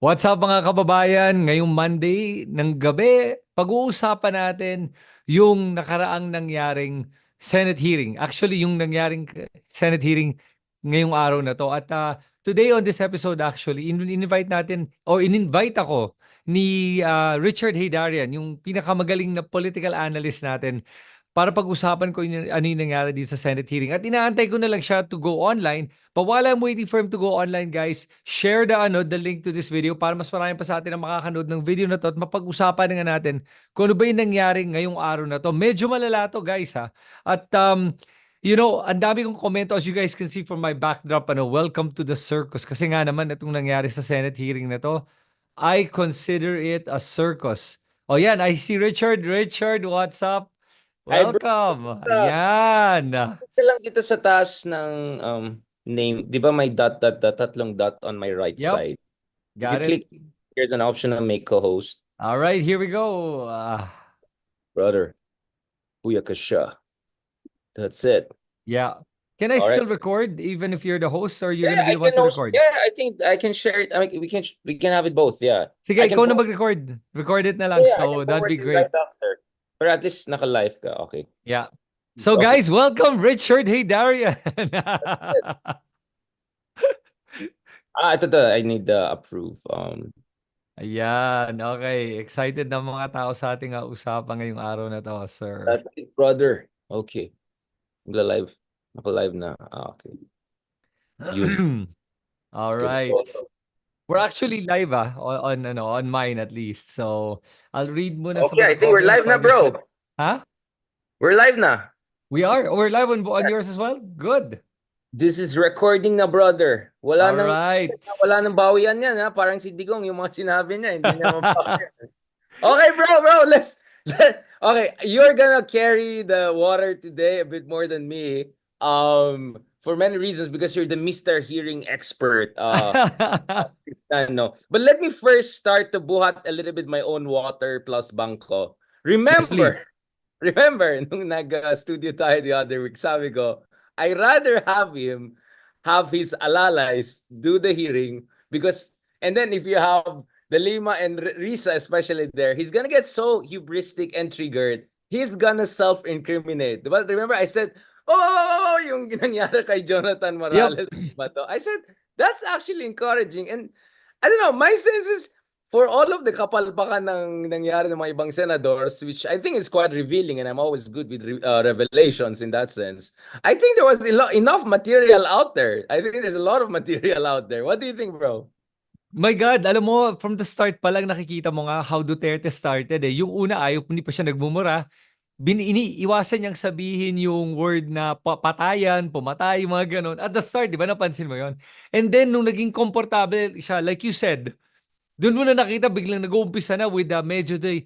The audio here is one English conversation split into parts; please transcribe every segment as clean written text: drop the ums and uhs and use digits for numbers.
What's up mga kababayan? Ngayong Monday ng gabi, pag-uusapan natin yung nakaraang nangyaring Senate hearing. Actually, yung nangyaring Senate hearing ngayong araw na to. At today on this episode actually, in-invite natin o in-invite ako ni Richard Haydarian, yung pinakamagaling na political analyst natin para pag-usapan ko ano yung nangyari dito sa Senate hearing. At inaantay ko na lang siya to go online. But while I'm waiting for him to go online, guys, share the link to this video para mas marami pa sa atin ang makakanood ng video na to at mapag-usapan nga natin kung ano ba yung nangyari ngayong araw na to. Medyo malala to, guys, ha. At ang dami kong komento as you guys can see from my backdrop, welcome to the circus. Kasi nga naman itong nangyari sa Senate hearing na to, I consider it a circus. O yan, I see Richard. Richard, what's up? Hi, bro. Welcome. What's up? Ayan. Ito lang dito sa taas ng name. Di ba may tatlong dot on my right Yep, side. If you got it. click, there's an option to make co-host. All right, here we go. Brother, puya ka siya. That's it. Yeah. Can I All right. still record even if you're the host or you're Yeah, gonna be I the one can to host. record? Yeah, I think I can share it. I mean, we can have it both. Yeah, Sige, I can ikaw na forward. mag-record. Record it na lang. Yeah, I can So that'd forward be you right great. after. But at least naka-live ka. Okay. Yeah. So Okay. guys, welcome Richard. Hey, Darian. Ito. I need the approve. Ayan. Okay. Excited na mga tao sa ating usapan ngayong araw na to, sir. That's it, brother. Okay. Naka-live. Naka-live na. Okay. Yun. All Let's right. go. We're actually live on mine at least. So I'll read muna sa Okay, I mga think we're comments live na, while we set. bro. Huh? We're live na. We are. We're live on yours as well. Good. This is recording na, brother. All right. Wala nang bawian yan, ha? Parang si Digong, yung mga sinabi niya, hindi na mabawian. Okay, bro, okay, you're gonna carry the water today a bit more than me. For many reasons, because you're the Mr. Hearing expert. No. But let me first start to buhat a little bit my own water plus bangko. Yes, please. Remember, nung nag-studio tayo the other week, sabi ko, I rather have him have his alalays do the hearing because, and then if you have the Lima and Risa, especially there, he's gonna get so hubristic and triggered, he's gonna self-incriminate. But remember, I said, yung nangyari kay Jonathan Yep. Morales ba to? I said, that's actually encouraging. And I don't know, my sense is, for all of the kapalpakan ng nangyari ng mga ibang senadors, which I think is quite revealing, and I'm always good with revelations in that sense, I think there was enough material out there. I think there's a lot of material out there. What do you think, bro? My God, alam mo, from the start pa lang nakikita mo nga how Duterte started eh. Yung una, hindi pa siya nagmumura. Iniiwasan niyang sabihin yung word na patayan, pumatay, mga ganun. At the start, di ba, napansin mo yon. And then, nung naging komportable siya, like you said, doon mo na nakita biglang nag-uumpisa na with medyo the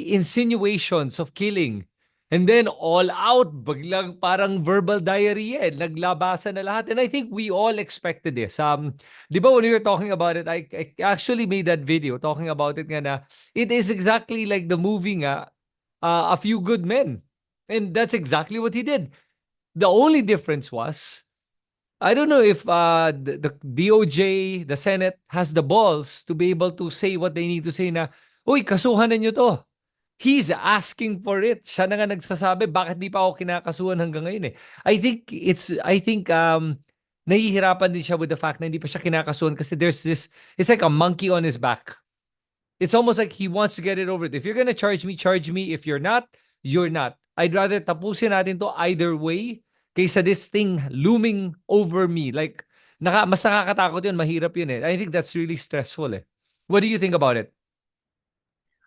insinuations of killing. And then all out, biglang parang verbal diarrhea. Naglabasan na lahat. And I think we all expected this. Di ba when we were talking about it, I actually made that video talking about it nga na it is exactly like the movie nga, A Few Good Men. And that's exactly what he did. The only difference was I don't know if the DOJ, the Senate, has the balls to be able to say what they need to say na, uy, kasuhan na nyo to. He's asking for it. Siya na nga nagsasabi, bakit di pa ako kinakasuhan hanggang ngayon eh. I think nahihirapan din siya with the fact na hindi pa siya kinakasuhan kasi there's this, it's like a monkey on his back. It's almost like he wants to get it over it. If you're gonna charge me, charge me. If you're not, you're not. I'd rather tapusin natin to either way kaysa this thing looming over me. Like, mas nakakatakot yun, mahirap yun eh. I think that's really stressful eh. What do you think about it?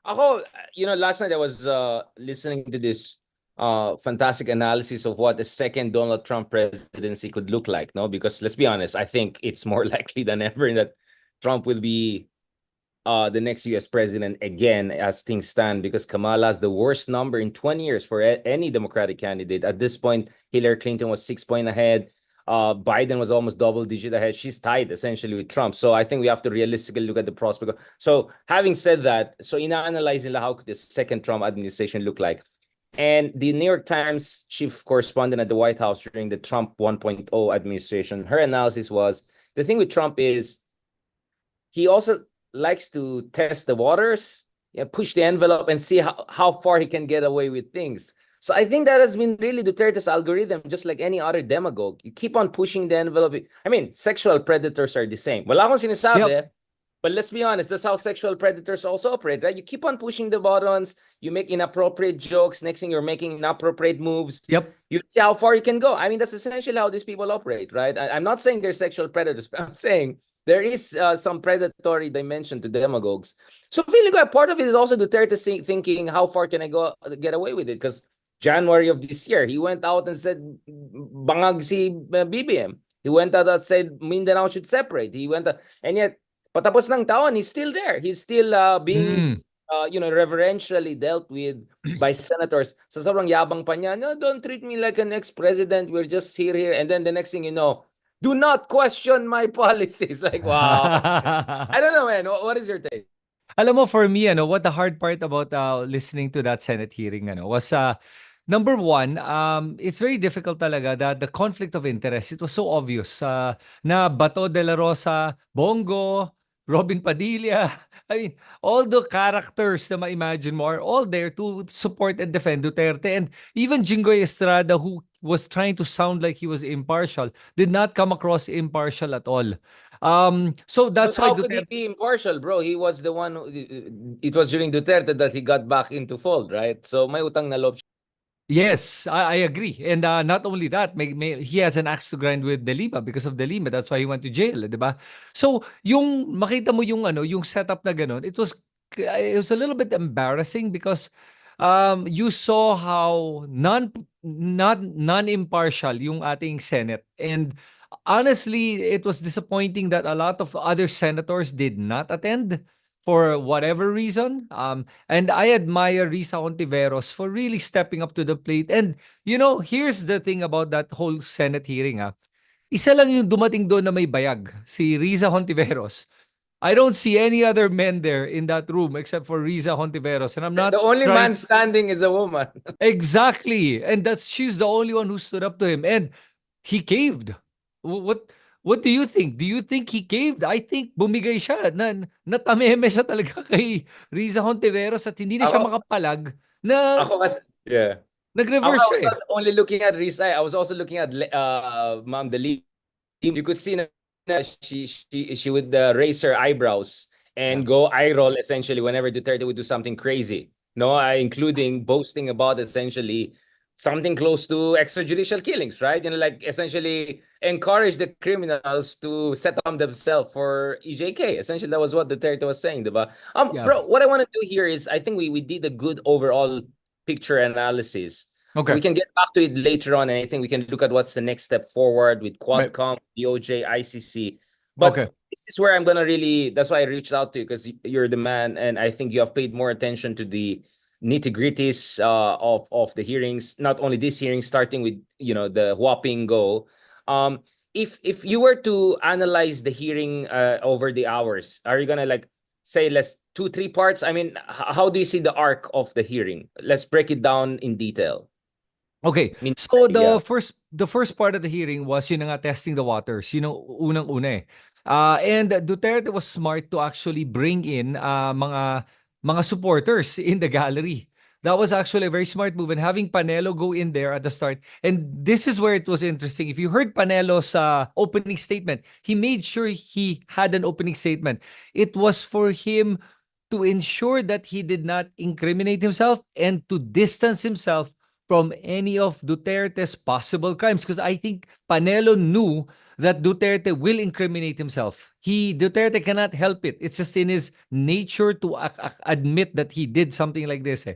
Ako, last night I was listening to this fantastic analysis of what a second Donald Trump presidency could look like, no? Because let's be honest, I think it's more likely than ever that Trump will be the next US president again as things stand, because Kamala has the worst number in 20 years for any Democratic candidate. At this point, Hillary Clinton was 6 points ahead. Biden was almost double-digit ahead. She's tied essentially with Trump. So I think we have to realistically look at the prospect. So having said that, so ina-analyze nila how could the second Trump administration look like. And the New York Times chief correspondent at the White House during the Trump 1.0 administration, her analysis was, the thing with Trump is he also likes to test the waters, yeah, push the envelope and see how far he can get away with things. So I think that has been really Duterte's algorithm, just like any other demagogue. You keep on pushing the envelope. I mean, sexual predators are the same. Wala akong Yep. sinasabi, but let's be honest, that's how sexual predators also operate, right? You keep on pushing the buttons, you make inappropriate jokes, next thing you're making inappropriate moves. Yep. You see how far you can go. I mean, that's essentially how these people operate, right? I'm not saying they're sexual predators, but I'm saying there is some predatory dimension to demagogues. So feeling like part of it is also Duterte thinking, how far can I go get away with it? Because January of this year, he went out and said, bangag si BBM. He went out and said, Mindanao should separate. He went out, and yet, patapos ng taon, he's still there. He's still being, Mm. reverentially dealt with by senators. So sobrang yabang pa niya, no, don't treat me like an ex-president. We're just here. And then the next thing you know, do not question my policies. Like, wow. I don't know, man. What is your take? Alam mo, for me, what the hard part about listening to that Senate hearing was number one, it's very difficult talaga that the conflict of interest, it was so obvious na Bato de la Rosa, Bongo, Robin Padilla, I mean, all the characters na ma-imagine mo are all there to support and defend Duterte. And even Jingoy Estrada, who was trying to sound like he was impartial, did not come across impartial at all. So But that's why how could he Duterte. be impartial, bro? He was the one. It was during Duterte that he got back into fold, right? So may utang na loob. Yes, I agree. And not only that, he has an axe to grind with De Lima because of De Lima. That's why he went to jail, di ba? So, yung makita mo yung setup na ganun, it was a little bit embarrassing because you saw how non-impartial yung ating Senate. And honestly, it was disappointing that a lot of other senators did not attend for whatever reason. And I admire Risa Hontiveros for really stepping up to the plate. And, here's the thing about that whole Senate hearing. Isa lang yung dumating doon na may bayag, si Risa Hontiveros. I don't see any other men there in that room except for Risa Hontiveros. And I'm The not only trying. man standing is a woman. Exactly. And she's the only one who stood up to him. And he caved. What do you think? Do you think he caved? I think bumigay siya. Natameme siya talaga kay Riza Hontiveros at hindi na siya Ako, makapalag na ako kasi, yeah. Ako, nag-reverse I siya was eh. not only looking at Risa, I was also looking at Ma'am Dali. You could see na she would raise her eyebrows Yeah. and go eye roll essentially whenever Duterte would do something crazy. No, including boasting about essentially something close to extrajudicial killings, right? Like essentially encourage the criminals to set up themselves for EJK. Essentially, that was what Duterte was saying, diba? Yeah. Bro, what I want to do here is I think we did a good overall picture analysis. Okay. We can get back to it later on, and I think we can look at what's the next step forward with Right. Quadcom, DOJ, ICC. But Okay. this is where I'm gonna really. That's why I reached out to you because you're the man, and I think you have paid more attention to the nitty-gritties of the hearings. Not only this hearing, starting with the whopping go. Um, if you were to analyze the hearing over the hours, are you gonna like say let's 2-3 parts? I mean, how do you see the arc of the hearing? Let's break it down in detail. Okay. Mean, So yeah. the first part of the hearing was yun na nga, testing the waters. Unang-una eh. And Duterte was smart to actually bring in mga supporters in the gallery. That was actually a very smart move, and having Panelo go in there at the start. And this is where it was interesting. If you heard Panelo's opening statement, he made sure he had an opening statement. It was for him to ensure that he did not incriminate himself and to distance himself from any of Duterte's possible crimes, because I think Panelo knew that Duterte will incriminate himself. Duterte cannot help it. It's just in his nature to admit that he did something like this.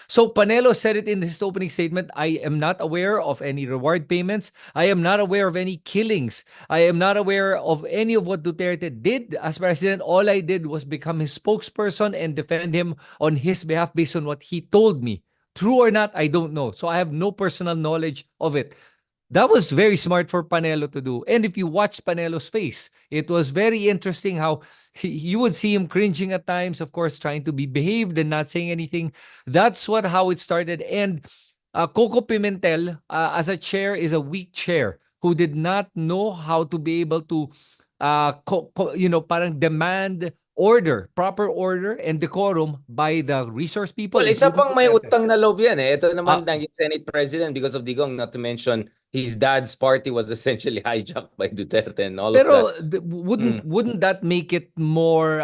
So Panelo said it in his opening statement. I am not aware of any reward payments. I am not aware of any killings. I am not aware of any of what Duterte did as president. All I did was become his spokesperson and defend him on his behalf based on what he told me. True or not, I don't know. So I have no personal knowledge of it. That was very smart for Panelo to do. And if you watch Panelo's face, it was very interesting how you would see him cringing at times, of course, trying to be behaved and not saying anything. That's how it started. And Coco Pimentel, as a chair, is a weak chair who did not know how to be able to, parang demand proper order and decorum by the resource people, Well, isa including pang may Duterte. utang na loob yan eh. Ito naman Ah, naging Senate President because of Digong, not to mention his dad's party was essentially hijacked by Duterte and all of that. pero wouldn't Mm. wouldn't that make it more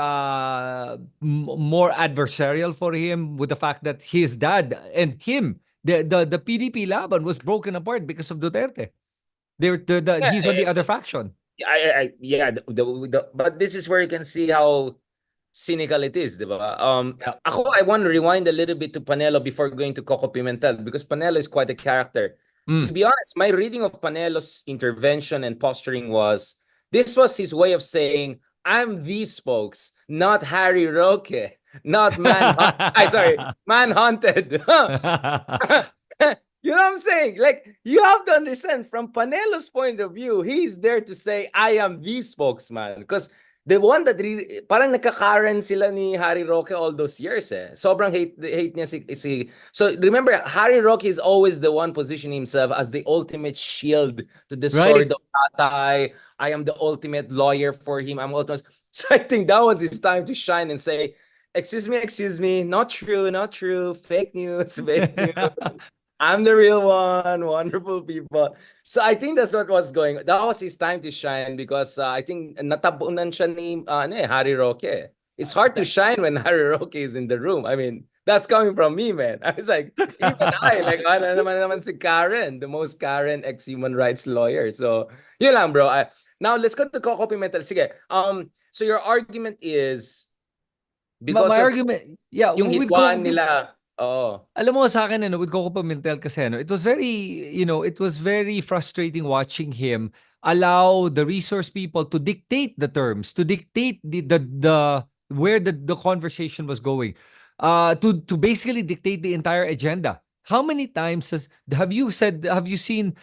more adversarial for him with the fact that his dad and him, the PDP Laban was broken apart because of Duterte. Yeah, He's on the other faction. yeah, but this is where you can see how cynical it is, di ba? Yeah. I want to rewind a little bit to Panelo before going to Coco Pimentel because Panelo is quite a character. To Mm. be honest, my reading of Panelo's intervention and posturing was this was his way of saying, I'm these folks, not Harry Roque, not man hunted. You know what I'm saying? Like, you have to understand from Panelo's point of view, he's there to say, I am the spokesman. Because the one that really, parang nakaka-Karen sila ni Harry Roque all those years eh. Sobrang hate niya si. So remember, Harry Roque is always the one positioning himself as the ultimate shield to the sword Right. of Tatay. I am the ultimate lawyer for him. I'm ultimate. So I think that was his time to shine and say, excuse me, not true, fake news, fake news. I'm the real one, wonderful people. So I think that's what was going. That was his time to shine because I think natabunan siya ni Harry Roque. It's hard to shine when Harry Roque is in the room. I mean, that's coming from me, man. I was like, even I, like, ano naman si Karen, the most Karen ex-human rights lawyer. So, yun lang, bro. Now, let's go to Coco Pimentel. Sige. So your argument is because My of argument, yeah, yung with hitwaan nila. Oh. alam mo sa akin, with Coco Pimentel kasi, it was very, it was very frustrating watching him allow the resource people to dictate the terms, to dictate the where the conversation was going, to basically dictate the entire agenda. How many times have you seen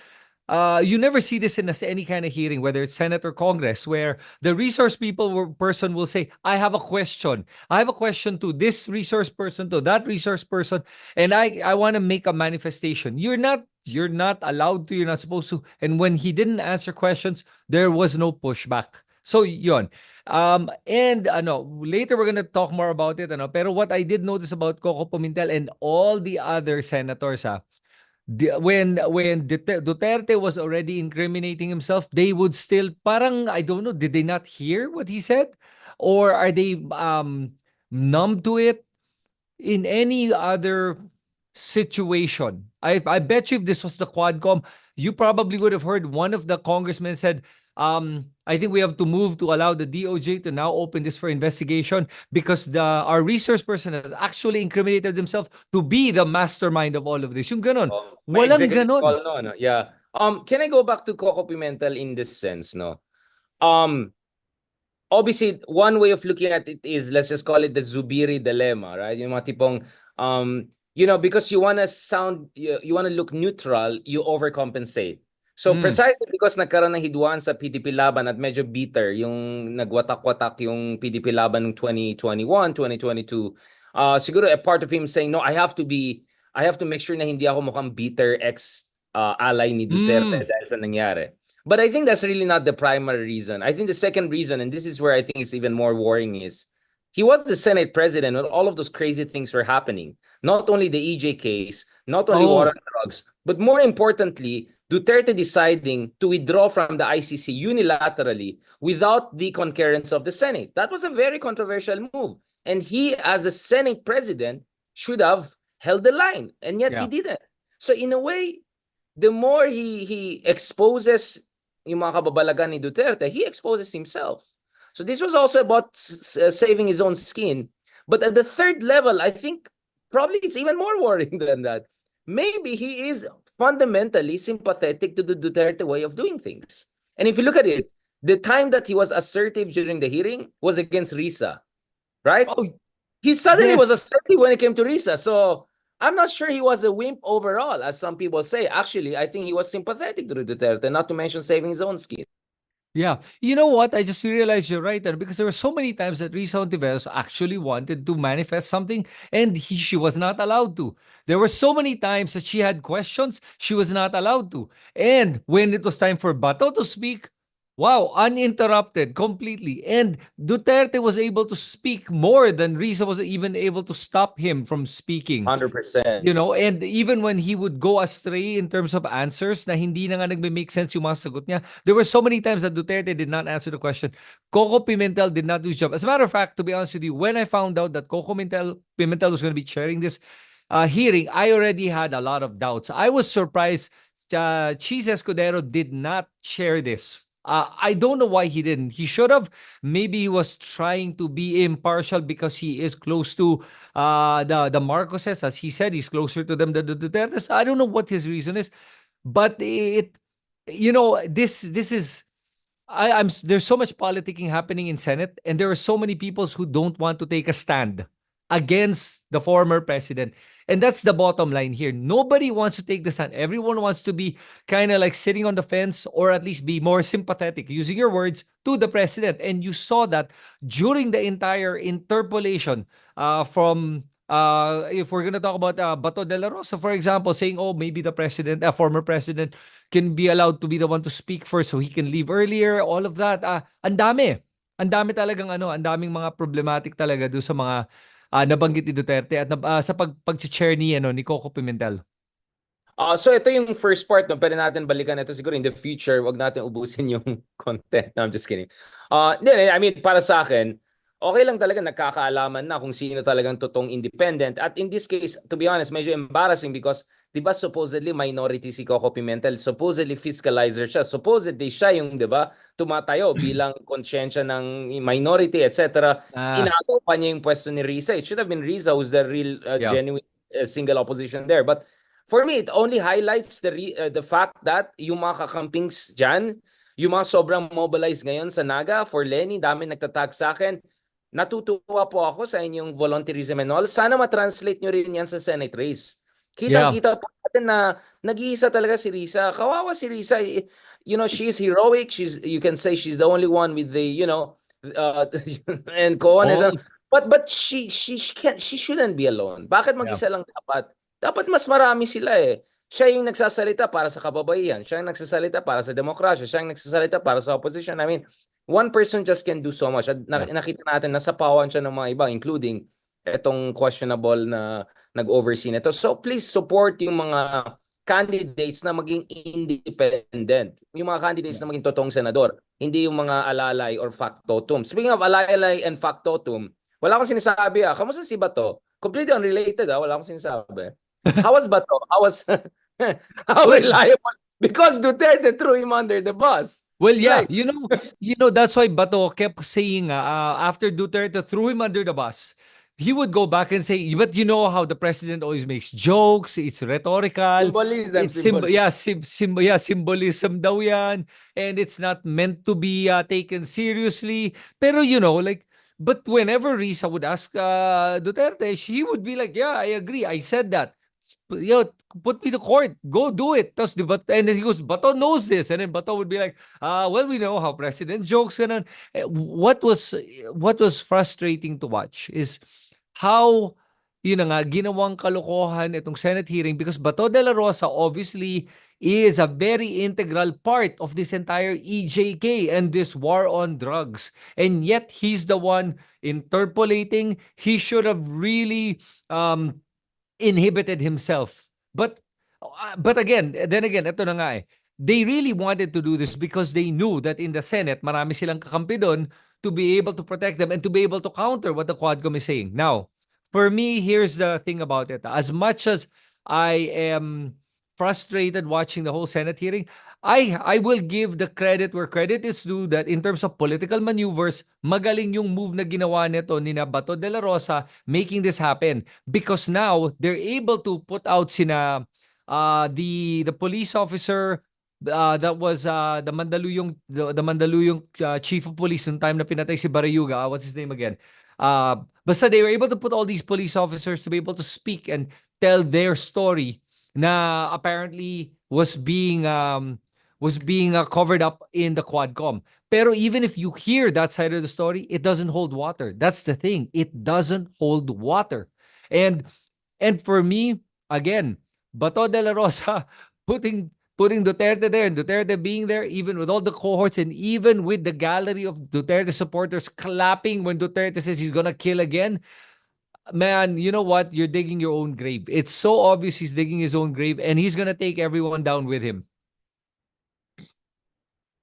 you never see this in any kind of hearing, whether it's Senate or Congress, where the resource person will say, I have a question. I have a question to this resource person, to that resource person, and I want to make a manifestation. You're not allowed to, you're not supposed to. And when he didn't answer questions, there was no pushback. So yon. And later we're gonna talk more about it. Pero what I did notice about Coco Pimentel and all the other senators, when Duterte was already incriminating himself, they would still parang, I don't know, did they not hear what he said, or are they numb to it? In any other situation, I bet you if this was the Quadcom, you probably would have heard one of the congressmen said, I think we have to move to allow the DOJ to now open this for investigation because our resource person has actually incriminated himself to be the mastermind of all of this. Yung ganon. Oh, may Walang executive ganon. call no, no? Yeah. Can I go back to Coco Pimentel in this sense, no? Um, Obviously, one way of looking at it is, let's just call it the Zubiri dilemma, right? Yung mga tipong, because you want to you want to look neutral, you overcompensate. So Mm. precisely because nagkaroon ng hidwaan sa PDP laban at medyo bitter yung nagwatak-watak yung PDP laban ng 2021, 2022, siguro a part of him saying, no, I have to make sure na hindi ako mukhang bitter ex-ally ni Duterte Mm. dahil sa nangyari. But I think that's really not the primary reason. I think the second reason, and this is where I think it's even more worrying, is he was the Senate president when all of those crazy things were happening. Not only the EJ case, not only war Oh, on drugs, but more importantly, Duterte deciding to withdraw from the ICC unilaterally without the concurrence of the Senate. That was a very controversial move. And he, as a Senate president, should have held the line. And yet he yeah. didn't. So in a way, the more he exposes yung mga kababalagan ni Duterte, he exposes himself. So this was also about saving his own skin. But at the third level, I think probably it's even more worrying than that. Maybe he is fundamentally sympathetic to the Duterte way of doing things. And if you look at it, the time that he was assertive during the hearing was against Risa, right? Oh, He suddenly was yes. assertive when it came to Risa. So I'm not sure he was a wimp overall, as some people say. Actually, I think he was sympathetic to Duterte, not to mention saving his own skin. Yeah. You know what? I just realized you're right there because there were so many times that Risa Hontiveros actually wanted to manifest something and she was not allowed to. There were so many times that she had questions, she was not allowed to. And when it was time for Bato to speak, Wow, uninterrupted completely. And Duterte was able to speak more than Risa was even able to stop him from speaking. 100%. You know, and even when he would go astray in terms of answers na hindi na nga nagme-make sense yung mga sagot niya, there were so many times that Duterte did not answer the question. Coco Pimentel did not do his job. As a matter of fact, to be honest with you, when I found out that Coco Pimentel was going to be chairing this hearing, I already had a lot of doubts. I was surprised Cheese Escudero did not share this. I don't know why he didn't. He should have. Maybe he was trying to be impartial because he is close to the Marcoses. As he said, he's closer to them than the Dutertes. I don't know what his reason is, but this is I'm there's so much politicking happening in Senate, and there are so many people who don't want to take a stand against the former president. And that's the bottom line here. Nobody wants to take the stand. Everyone wants to be kind of like sitting on the fence, or at least be more sympathetic, using your words, to the president. And you saw that during the entire interpolation from if we're going to talk about Bato de la Rosa, for example, saying, oh, maybe the president, former president, can be allowed to be the one to speak first so he can leave earlier, all of that. Ang dami. Ang dami talagang ang daming mga problematic talaga do sa mga nabanggit ni Duterte at sa pag-chair ni Coco Pimentel. So ito yung first part, no? Pwede natin balikan ito siguro in the future. Wag natin ubusin yung content. No, I'm just kidding. I mean, para sa akin, okay lang talaga nagkakaalaman na kung sino talagang totoong independent. At in this case, to be honest, medyo embarrassing because, di ba, supposedly minority si Coco Pimentel. Supposedly fiscalizer siya. Supposedly siya yung, di ba, tumatayo bilang konsyensya ng minority, etc. Inagaw pa niya yung pwesto ni Risa. It should have been Risa who's the real, Yeah. genuine single opposition there. But for me, it only highlights the fact that yung mga kakampings dyan, yung mga sobrang mobilized ngayon sa Naga, for Lenny, dami nagtatag sa akin. Natutuwa po ako sa inyong volunteerism and all. Sana ma-translate nyo rin yan sa Senate race. Kitang-kita po natin na nag-iisa talaga si Risa. Kawawa si Risa. You know, she's heroic. You can say she's the only one with the, and ko on. But she shouldn't be alone. Bakit mag-isa lang dapat? Dapat mas marami sila eh. Siya yung nagsasalita para sa kababaihan. Siya yung nagsasalita para sa demokrasya. Siya yung nagsasalita para sa opposition. I mean, one person just can do so much. At nakita natin, nasapawan siya ng mga iba, including itong questionable na nag-oversee nito. So please support yung mga candidates na maging independent. Yung mga candidates na maging totoong senador. Hindi yung mga alalay or factotum. Speaking of alalay and factotum, wala akong sinasabi Kamusta si Bato? Completely unrelated wala akong sinasabi. How was Bato? How reliable? Because Duterte threw him under the bus. Well, yeah, that's why Bato kept saying after Duterte threw him under the bus, he would go back and say, but you know how the president always makes jokes, it's rhetorical. Symbolism. Symbolism daw yan, and it's not meant to be taken seriously. Pero but whenever Risa would ask Duterte, he would be like, yeah, I agree, I said that. Put me to court. Go do it. And then he goes, Bato knows this. And then Bato would be like, well, we know how president jokes. And what was frustrating to watch is how, ginawang kalokohan itong Senate hearing, because Bato de la Rosa obviously is a very integral part of this entire EJK and this war on drugs. And yet he's the one interpolating. He should have really inhibited himself. But then again, ito na nga they really wanted to do this because they knew that in the Senate, marami silang kakampi doon to be able to protect them and to be able to counter what the Quadcom is saying. Now, for me, here's the thing about it. As much as I am frustrated watching the whole Senate hearing, I will give the credit where credit is due, that in terms of political maneuvers, magaling yung move na ginawa nito ni Bato de la Rosa making this happen, because now they're able to put out the police officer that was the Mandaluyong chief of police noong time na pinatay si Barayuga. What's his name again? Basta they were able to put all these police officers to be able to speak and tell their story na apparently was being covered up in the Quadcom. Pero even if you hear that side of the story, it doesn't hold water. That's the thing. It doesn't hold water. And for me, again, Bato de la Rosa putting putting Duterte there and Duterte being there, even with all the cohorts and even with the gallery of Duterte supporters clapping when Duterte says he's gonna kill again, man, you know what? You're digging your own grave. It's so obvious he's digging his own grave and he's gonna take everyone down with him.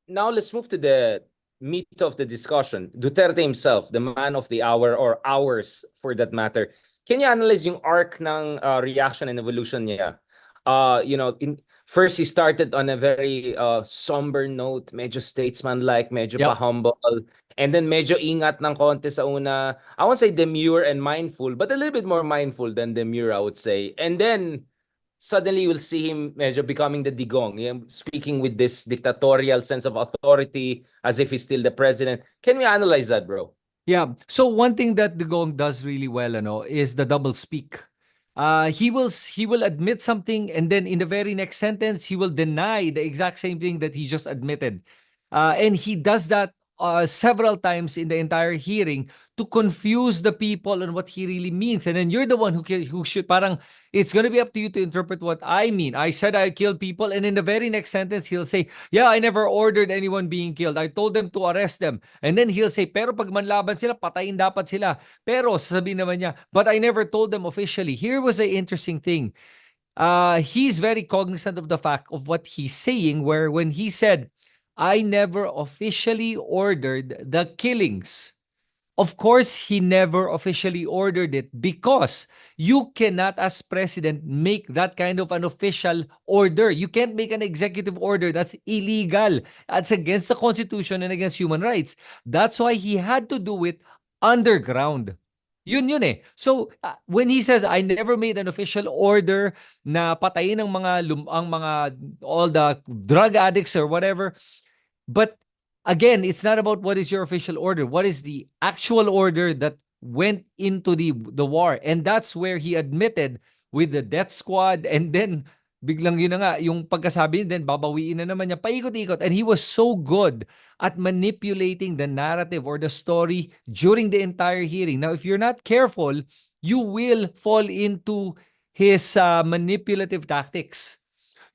Now let's move to the meat of the discussion. Duterte himself, the man of the hour or hours for that matter. Can you analyze yung arc ng reaction and evolution niya? First he started on a very somber note, medyo statesman-like, medyo Yep. pa-humble, and then medyo ingat ng konti sa una. I won't say demure and mindful, but a little bit more mindful than demure, I would say. And then suddenly you will see him medyo becoming the digong, speaking with this dictatorial sense of authority as if he's still the president. Can we analyze that, bro? Yeah. So one thing that the Gong does really well, is the double speak. He will admit something, and then in the very next sentence, he will deny the exact same thing that he just admitted. And he does that several times in the entire hearing to confuse the people on what he really means. And then you're the one who should parang it's gonna be up to you to interpret what I mean. I said I killed people, and in the very next sentence, he'll say, "Yeah, I never ordered anyone being killed. I told them to arrest them." And then he'll say, "Pero pag manlaban sila, patayin dapat sila." Pero sasabihin naman niya, "But I never told them officially." Here was the interesting thing. He's very cognizant of the fact of what he's saying, where when he said, "I never officially ordered the killings." Of course, he never officially ordered it because you cannot, as president, make that kind of an official order. You can't make an executive order. That's illegal. That's against the Constitution and against human rights. That's why he had to do it underground. Yun eh. So when he says, "I never made an official order na patayin ang all the drug addicts or whatever," but again, it's not about what is your official order. What is the actual order that went into the war? And that's where he admitted with the death squad, and then biglang yun na nga, yung pagkasabi, then babawiin na naman niya, paikot-ikot. And he was so good at manipulating the narrative or the story during the entire hearing. Now, if you're not careful, you will fall into his manipulative tactics.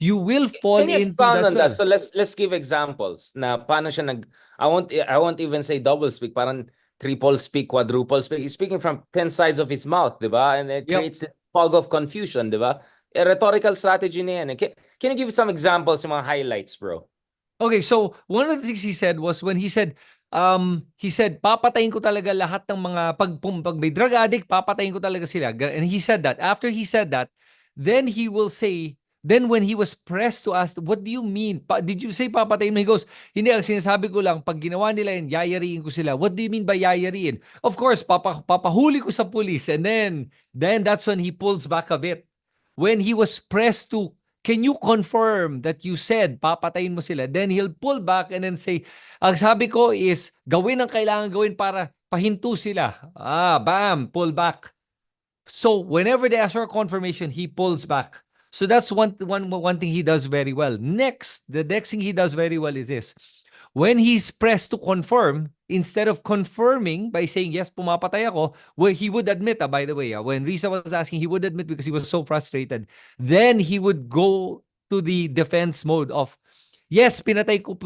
You will fall Can you into expound that. on that? So let's give examples na paano siya I won't even say double speak, parang triple speak, quadruple speak. He's speaking from 10 sides of his mouth, di ba? And it Yep. creates the fog of confusion, di ba? A rhetorical strategy na yan. Can you give some examples, yung mga highlights, bro? Okay, so one of the things he said was when he said, papatayin ko talaga lahat ng mga pag may drug addict, papatayin ko talaga sila. And he said that. After he said that, then he will say, then when he was pressed to ask, "What do you mean? Did you say papatayin mo?" He goes, "Hindi, ang sinasabi ko lang, pag ginawa nila yun, yayariin ko sila." "What do you mean by yayariin?" "Of course, papahuli ko sa police." And then that's when he pulls back a bit. When he was pressed to, "Can you confirm that you said papatayin mo sila?" Then he'll pull back and then say, "Ang sabi ko is gawin ang kailangan gawin para pahinto sila." Bam, pull back. So whenever they ask for confirmation, he pulls back. So that's one thing he does very well. The next thing he does very well is this. When he's pressed to confirm, instead of confirming by saying, "Yes, pumapatay ako," well, he would admit, by the way, when Risa was asking, he would admit because he was so frustrated. Then he would go to the defense mode of, "Yes, pinatay ko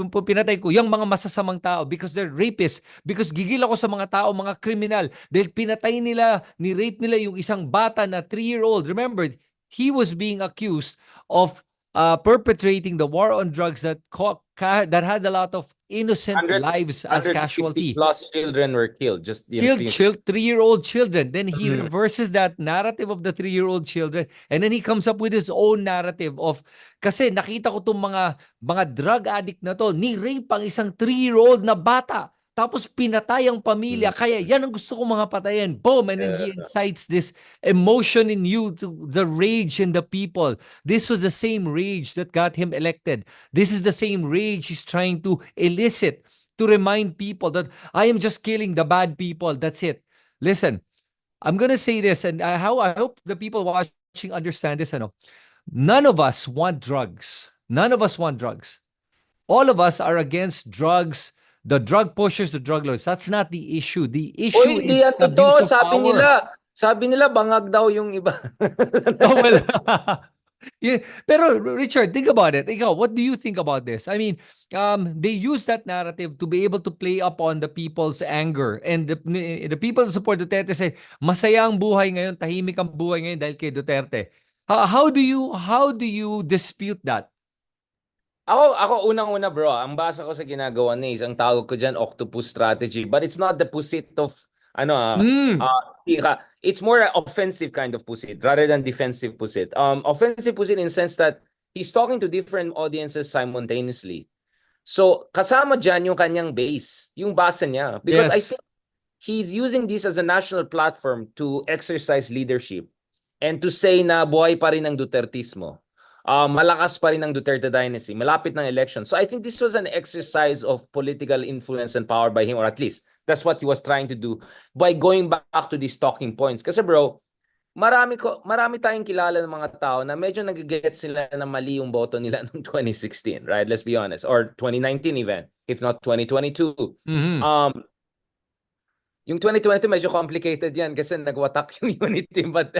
yung mga masasamang tao because they're rapists. Because gigil ako sa mga tao, mga kriminal. Dahil pinatay nila, ni-rape nila yung isang bata na 3-year-old. Remember, he was being accused of perpetrating the war on drugs that had a lot of innocent lives as 150 casualty. plus children were killed. Just Killed 3-year-old children. Then he reverses that narrative of the 3-year-old children, and then he comes up with his own narrative of, kasi nakita ko tong mga drug addict na to, ni-rape ang isang 3-year-old na bata. Tapos pinatay ang pamilya. Kaya yan ang gusto kong mga patayin. Boom! And then he incites this emotion in you, to the rage in the people. This was the same rage that got him elected. This is the same rage he's trying to elicit, to remind people that I am just killing the bad people. That's it. Listen, I'm going to say this, and I hope the people watching understand this. None of us want drugs. None of us want drugs. All of us are against drugs, the drug pushers, the drug lords. That's not the issue. The issue Uy, di is yan abuse totoo. of power. Sabi nila bangag daw yung iba. Oh, well, Yeah, pero Richard, think about it. Ikaw, what do you think about this? I mean, they use that narrative to be able to play upon the people's anger, and the people who support Duterte say, masaya ang buhay ngayon, tahimik ang buhay ngayon dahil kay Duterte. How do you dispute that? Ako unang-una bro, ang basa ko sa ginagawa ni is ang tawag ko diyan octopus strategy, but it's not the pusit of ano Mm, it's more offensive kind of pusit rather than defensive pusit. Offensive pusit in sense that he's talking to different audiences simultaneously. So kasama diyan yung kanyang base, yung base niya, because I yes. think he's using this as a national platform to exercise leadership and to say na buhay pa rin ang Dutertismo. Malakas pa rin ang Duterte dynasty. Malapit ng election. So I think this was an exercise of political influence and power by him, or at least that's what he was trying to do by going back to these talking points. Kasi bro, marami tayong kilala ng mga tao na medyo nag-get sila na mali yung boto nila noong 2016, right? Let's be honest. Or 2019 even, if not 2022. Mhm. Um, yung 2022 medyo complicated yan kasi nagwatak yung unity, but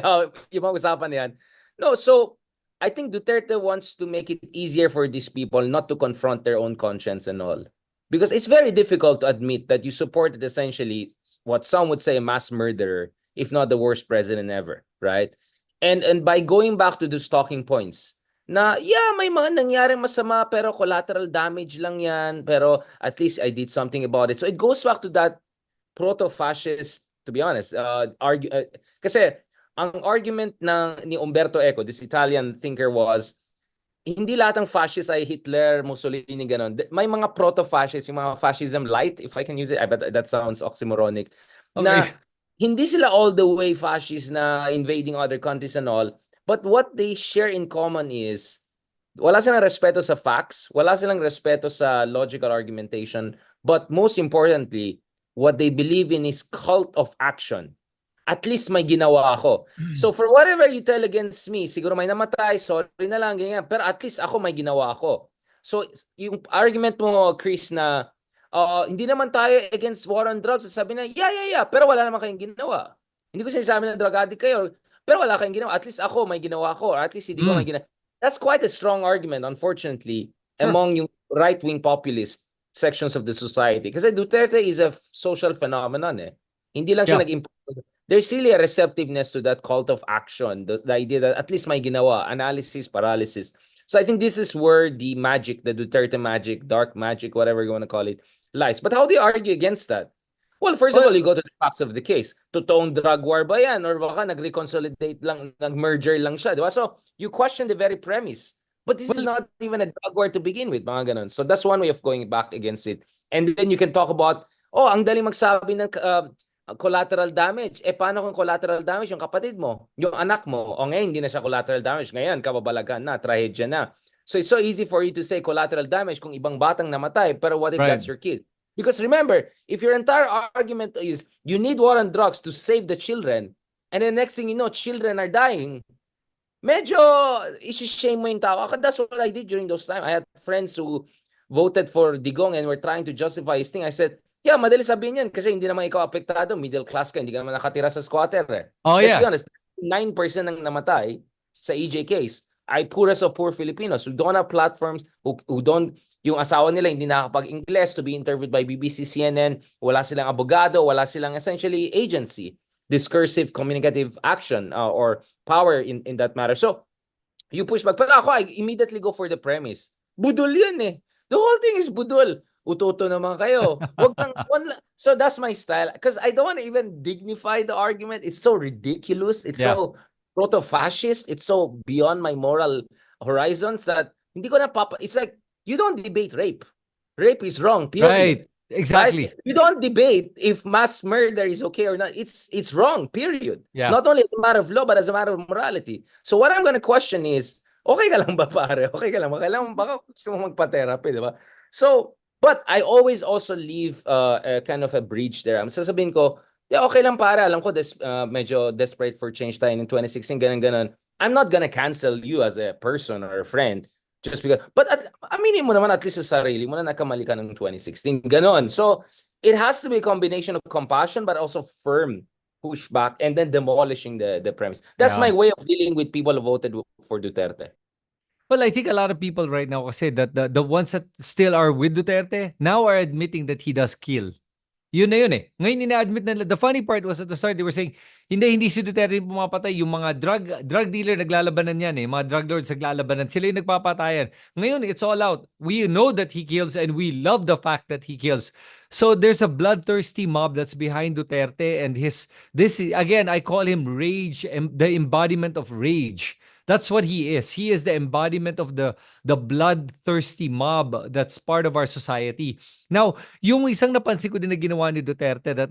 yung mga usapan yan. No, so I think Duterte wants to make it easier for these people not to confront their own conscience and all. Because it's very difficult to admit that you supported essentially what some would say a mass murderer, if not the worst president ever, right? And by going back to those talking points, na yeah, may mga nangyaring masama pero collateral damage lang yan, pero at least I did something about it. So it goes back to that proto-fascist, to be honest. Kasi ang argument ni Umberto Eco, this Italian thinker, was hindi lahat ng fascist ay Hitler, Mussolini, ganon. May mga proto-fascist, yung mga fascism light, if I can use it, I bet that sounds oxymoronic, Okay. na hindi sila all the way fascist na invading other countries and all, but what they share in common is wala silang respeto sa facts, wala silang respeto sa logical argumentation, but most importantly, what they believe in is cult of action. At least may ginawa ako. So for whatever you tell against me, siguro may namatay, sorry na lang, ganyan. Pero at least ako may ginawa ako. So yung argument mo, Chris, na hindi naman tayo against war on drugs, sabi na, yeah, pero wala naman kayong ginawa. Hindi ko sinasabi na drug addict kayo, pero wala kayong ginawa. At least ako may ginawa ko, or at least hindi ko may Mm, ginawa. That's quite a strong argument, unfortunately, sure. among yung right-wing populist sections of the society. Kasi Duterte is a social phenomenon eh. Hindi lang siya Yeah. nag-impose. There's really a receptiveness to that cult of action, the idea that at least may ginawa, analysis, paralysis. So I think this is where the magic, the Duterte magic, dark magic, whatever you want to call it, lies. But how do you argue against that? Well, first of all, Well, you go to the facts of the case. Totoong drug war ba yan? Or baka nag-reconsolidate lang, nag-merger lang siya, di ba? So you question the very premise. But this is well, not even a drug war to begin with, mga ganun. So that's one way of going back against it. And then you can talk about, oh, ang daling magsabi ng collateral damage. Paano kung collateral damage yung kapatid mo, yung anak mo? O ngayon, hindi na siya collateral damage. Ngayon, kababalagan na, trahedya na. So it's so easy for you to say collateral damage kung ibang batang namatay, pero what if right. that's your kid? Because remember, if your entire argument is you need war on drugs to save the children, and then next thing you know, children are dying, medyo isi-shame mo yung tao. That's what I did during those times. I had friends who voted for Digong and were trying to justify his thing. I said, yeah, madali sabihin yan kasi hindi naman ikaw apektado. Middle class ka, hindi ka naman nakatira sa squatter. Eh. Oh, Let's be yeah. honest, 9% ng namatay sa EJ case ay poorest of poor Filipinos who don't have platforms, who don't, yung asawa nila hindi nakakapag-Ingles to be interviewed by BBC, CNN, wala silang abogado, wala silang essentially agency, discursive, communicative action or power in that matter. So, you push back. Pero ako, I immediately go for the premise. Budol yun eh. The whole thing is budol. Utoto naman kayo. Wag lang, so that's my style. Because I don't want to even dignify the argument. It's so ridiculous. It's Yeah. so proto-fascist. It's so beyond my moral horizons that hindi ko na it's like, you don't debate rape. Rape is wrong, period. Right. Right? Exactly. You don't debate if mass murder is okay or not. It's wrong, period. Yeah. Not only as a matter of law, but as a matter of morality. So what I'm gonna question is, okay ka lang ba pare? Okay ka lang ba? Kailangan baka gusto mo magpa-therapy, di ba? So, but I always also leave a kind of a bridge there. Sasabihin ko, yeah, okay lang pare. Alam ko medyo desperate for change tayo in 2016, ganun. I'm not gonna cancel you as a person or a friend. Just because, but aminin mo naman at least sa sarili mo na nakamali ka ng 2016. Ganon. So, it has to be a combination of compassion but also firm pushback, and then demolishing the premise. That's Yeah. my way of dealing with people who voted for Duterte. Well, I think a lot of people right now kasi that the ones that still are with Duterte now are admitting that he does kill. Yun na yun eh. Ngayon ina-admit nila. The funny part was at the start they were saying, hindi si Duterte yung pumapatay. Yung mga drug dealer naglalabanan yan eh. Mga drug lords naglalabanan. Sila yung nagpapatayan. Ngayon, it's all out. We know that he kills and we love the fact that he kills. So there's a bloodthirsty mob that's behind Duterte and again, I call him rage, the embodiment of rage. That's what he is. He is the embodiment of the bloodthirsty mob that's part of our society. Now, yung isang napansin ko din na ginawa ni Duterte that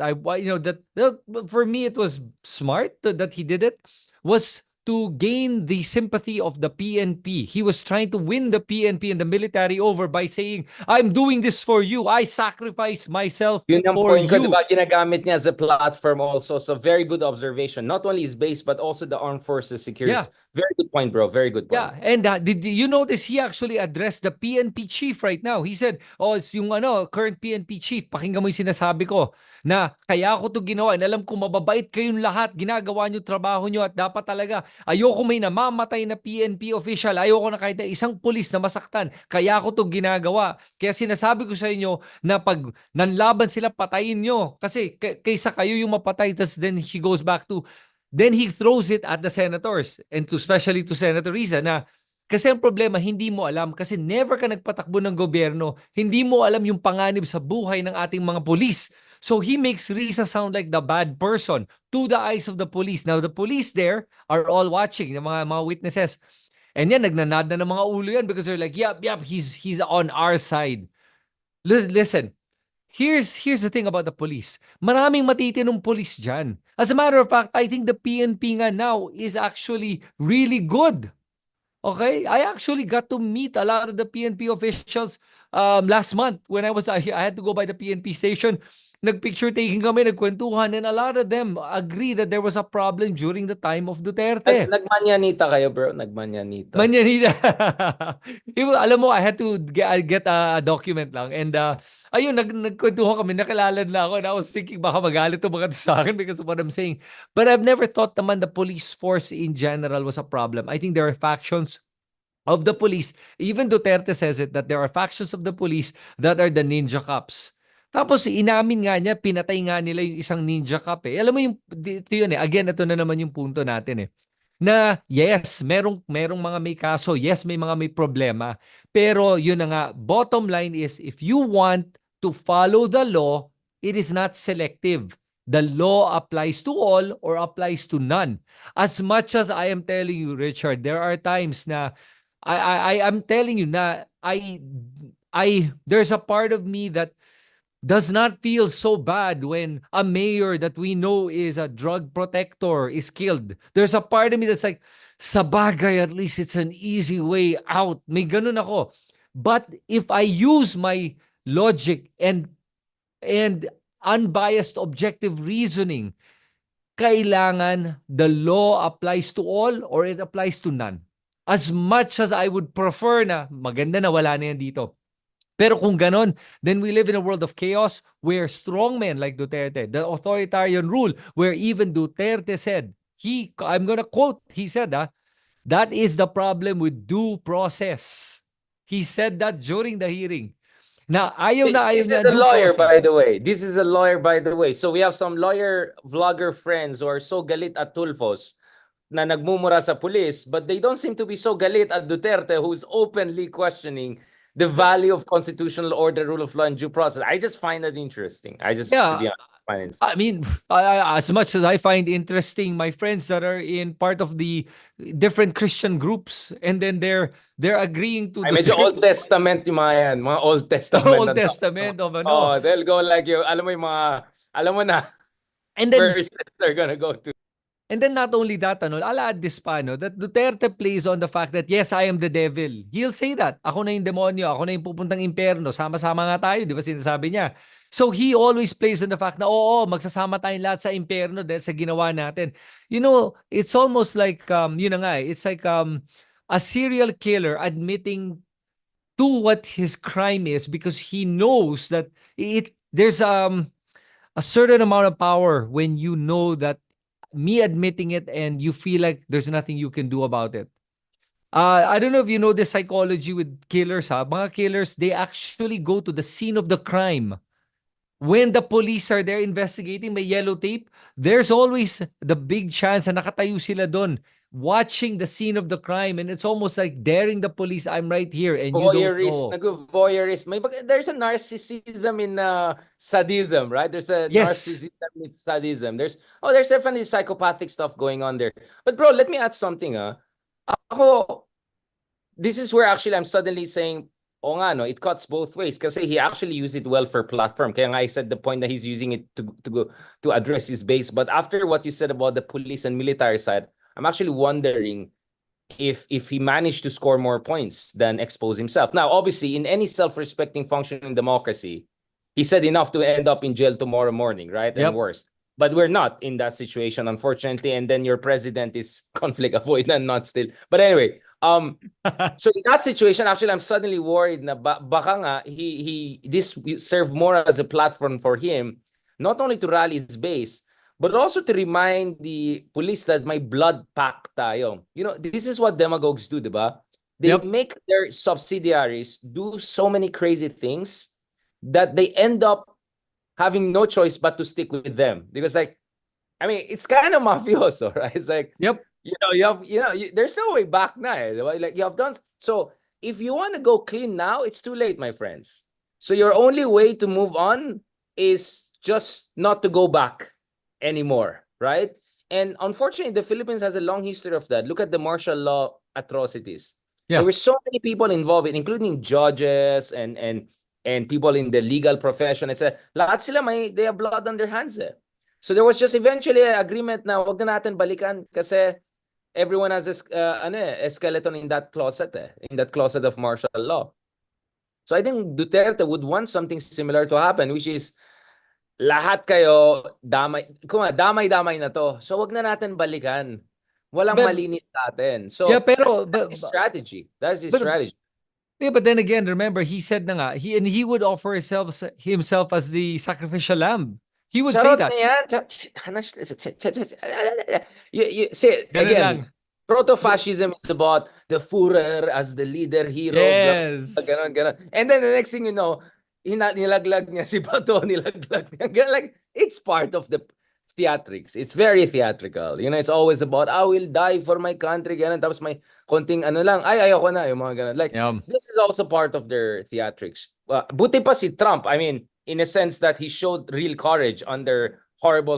for me it was smart that he did it was to gain the sympathy of the PNP. He was trying to win the PNP and the military over by saying, I'm doing this for you. I sacrifice myself Yun ang for point ko, you. diba? Ginagamit niya as a platform also. So very good observation. Not only his base, but also the armed forces secures. Yeah. Very good point, bro. Very good point. Yeah, and did you notice he actually addressed the PNP chief right now? He said, "Oh, it's yung current PNP chief. Pakinggan mo 'yung sinasabi ko na kaya ako 'to ginawa. And alam ko mababait kayong lahat. Ginagawa niyo trabaho niyo at dapat talaga ayoko may namamatay na PNP official. Ayoko na kahit isang pulis na masaktan. Kaya ako 'to ginagawa. Kaya sinasabi ko sa inyo na pag nanlaban sila patayin niyo kasi kaysa kayo yung mapatay." Then he goes back to then he throws it at the senators and especially to Senator Riza na kasi ang problema, hindi mo alam kasi never ka nagpatakbo ng gobyerno. Hindi mo alam yung panganib sa buhay ng ating mga pulis. So he makes Riza sound like the bad person to the eyes of the police. Now the police there are all watching, the mga witnesses. And yan, nagnanad na ng mga ulo yan because they're like, yep, he's on our side. Listen, here's the thing about the police. Maraming matitinong police dyan. As a matter of fact, I think the PNP nga now is actually really good. Okay? I actually got to meet a lot of the PNP officials last month when I had to go by the PNP station. Nagpicture taking kami, nagkwentuhan, and a lot of them agree that there was a problem during the time of Duterte. Nagmanyanita kayo, bro. Nagmanyanita. Manyanita. Alam mo, I had to get a document lang. And ayun, nagkwentuhan kami, nakilala na ako. And I was thinking, baka magalit to mga to sa akin because of what I'm saying. But I've never thought naman the police force in general was a problem. I think there are factions of the police. Even Duterte says it, that there are factions of the police that are the ninja cops. Tapos inamin nga niya, pinatay nga nila yung isang ninja cop eh. Alam mo yung, ito yun eh. Again, ito na naman yung punto natin eh na yes, merong mga may kaso, yes, may mga may problema, pero yun na nga, bottom line is if you want to follow the law, it is not selective. The law applies to all or applies to none. As much as I am telling you, Richard, there are times na I'm telling you na there's a part of me that does not feel so bad when a mayor that we know is a drug protector is killed. There's a part of me that's like, sa bagay, at least it's an easy way out. May ganun ako. But if I use my logic and unbiased objective reasoning, kailangan the law applies to all or it applies to none. As much as I would prefer na maganda na wala na yan dito. Pero kung ganon, then we live in a world of chaos where strongmen like Duterte, the authoritarian rule, where even Duterte said, I'm going to quote, he said, that is the problem with due process. He said that during the hearing. Na ayaw This na is a due lawyer, by process. the way. This is a lawyer, by the way. So we have some lawyer vlogger friends who are so galit at Tulfos na nagmumura sa police, but they don't seem to be so galit at Duterte, who's openly questioning the value of constitutional order, rule of law, and due process. I just find that interesting. To be honest, find it. I mean, as much as I find interesting my friends that are in part of the different Christian groups, and then they're agreeing to Ay, medyo Old Testament yung mga yan. Mga Old Testament. Old Testament of ano. Oh, they'll go like you. Alam mo yung mga, alam mo na, and then verses they're gonna go to. And then not only that, I'll add this pa, that Duterte plays on the fact that, yes, I am the devil. He'll say that. Ako na yung demonyo. Ako na yung pupuntang impyerno. Sama-sama nga tayo. Di ba sinasabi niya? So he always plays on the fact na, oo, magsasama tayong lahat sa impyerno dahil sa ginawa natin. You know, it's almost like, yun na nga, it's like a serial killer admitting to what his crime is because he knows that there's a certain amount of power when you know that me admitting it and you feel like there's nothing you can do about it. I don't know if you know the psychology with killers, ha? Mga killers, they actually go to the scene of the crime. When the police are there investigating, may yellow tape, there's always the big chance na nakatayo sila doon watching the scene of the crime, and it's almost like daring the police, I'm right here and you don't Voyeurist, know. nag-voyeurist. There's a narcissism in sadism, right? There's a Yes. narcissism in sadism. There's definitely psychopathic stuff going on there. But bro, let me add something, Ako, this is where actually I'm suddenly saying, oh nga, no, it cuts both ways kasi he actually used it well for platform. Kaya nga I said the point that he's using it to address his base. But after what you said about the police and military side, I'm actually wondering if he managed to score more points than expose himself. Now, obviously, in any self-respecting functioning democracy, he said enough to end up in jail tomorrow morning, right? And Yep. worse. But we're not in that situation, unfortunately. And then your president is conflict avoidant, not still. But anyway, so in that situation, actually, I'm suddenly worried na baka nga this will serve more as a platform for him, not only to rally his base, but also to remind the police that may blood pact tayo. You know, this is what demagogues do, diba? They Yep. make their subsidiaries do so many crazy things that they end up having no choice but to stick with them. Because like, I mean, it's kind of mafioso, right? It's like, Yep. there's no way back now. Like you have done. So if you want to go clean now, it's too late, my friends. So your only way to move on is just not to go back anymore, right? And unfortunately, the Philippines has a long history of that. Look at the martial law atrocities. There Yeah. were so many people involved, including judges and people in the legal profession. Lahat sila they have blood on their hands. Eh. So there was just eventually an agreement na wag na natin balikan kasi everyone has a skeleton in that closet, in that closet of martial law. So I think Duterte would want something similar to happen, which is lahat kayo damay-damay na to. So wag na natin balikan. Walang But malinis sa atin. yeah, So pero that's his strategy. That's his but strategy. yeah, but then again, remember he said na nga, he would offer himself as the sacrificial lamb. He would say Charot that. na yan. See, Ganun lang. again, proto-fascism is about the Führer as the leader, hero, blah, blah, Yes. ganon. And then the next thing you know, nilaglag niya si Bato, nilaglag niya. Like, it's part of the theatrics. It's very theatrical. You know, it's always about, I will die for my country, ganon. Tapos may konting ano lang, ayoko na, yung mga ganon. Like, Yeah. this is also part of their theatrics. Buti pa si Trump, I mean, in a sense that he showed real courage under horrible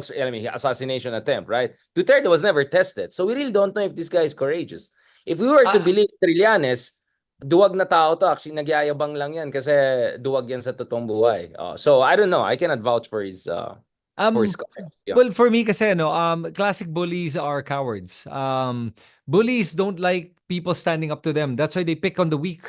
assassination attempt, right? Duterte was never tested. So we really don't know if this guy is courageous. If we were to believe Trillanes, duwag na tao to. Actually, nagyayabang lang yan kasi duwag yan sa totoong buhay. So I don't know. I cannot vouch for his courage. Yeah. Well, for me kasi classic bullies are cowards. Bullies don't like people standing up to them. That's why they pick on the weak.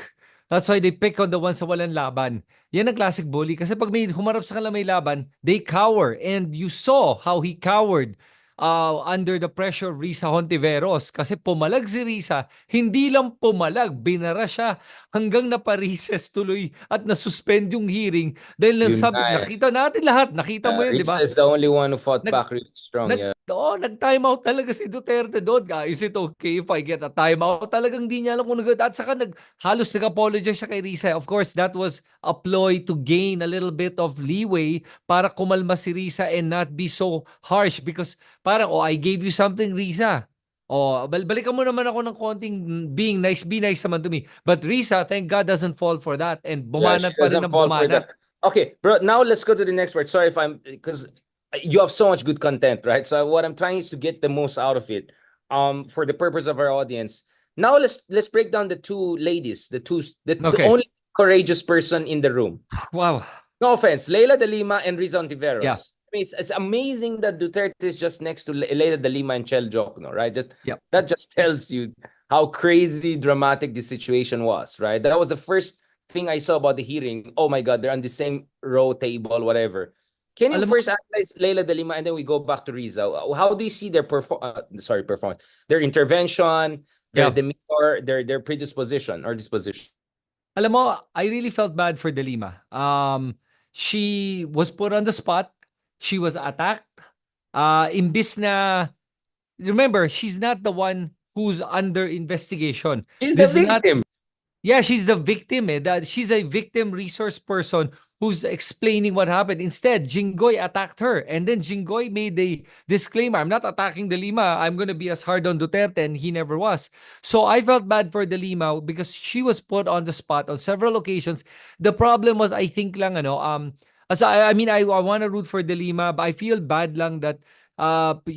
That's why they pick on the ones sa walang laban. Yan ang classic bully. Kasi pag may humarap sa kanila may laban, they cower. And you saw how he cowered under the pressure of Risa Hontiveros. Kasi pumalag si Risa. Hindi lang pumalag, binara siya hanggang naparises tuloy at nasuspend yung hearing. Dahil Yun sabi, na eh. nakita natin lahat. Nakita mo yun, di ba? Risa is the only one who fought Nag, back really strong. Yeah. nag-time out talaga si Duterte doon. Is it okay if I get a time out? Talagang di niya alam kung at saka halos nag-apologize siya kay Risa. Of course, that was a ploy to gain a little bit of leeway para kumalma si Risa and not be so harsh because parang, I gave you something, Risa. Balikan mo naman ako ng konting being nice, be nice naman to me. But Risa, thank God, doesn't fall for that and Yeah, she bumanat pa rin doesn't ng fall for bumanat. that. Okay, bro, now let's go to the next word. Sorry if because you have so much good content, right? So what I'm trying is to get the most out of it, for the purpose of our audience. Now let's break down the two ladies, the Okay. only courageous person in the room. Wow. No offense, Leila de Lima and Riza Ontiveros. Yeah. I mean, it's amazing that Duterte is just next to Leila de Lima and Chel Jokno, right? Yep. That just tells you how crazy dramatic this situation was, right? That was the first thing I saw about the hearing. Oh my God, they're on the same row table, whatever. Can you first analyze Leila de Lima and then we go back to Riza? How do you see their performance, their intervention, their demeanor, their predisposition or disposition? Alam mo, I really felt bad for De Lima. She was put on the spot. She was attacked. Imbis na remember, she's not the one who's under investigation. She's the This is not victim. Yeah, she's the victim. That she's a victim resource person who's explaining what happened. Instead, Jinggoy attacked her, and then Jinggoy made a disclaimer: "I'm not attacking De Lima. I'm gonna be as hard on Duterte," and he never was. So I felt bad for De Lima because she was put on the spot on several occasions. The problem was, I think lang as I mean, I want to root for De Lima, but I feel bad lang that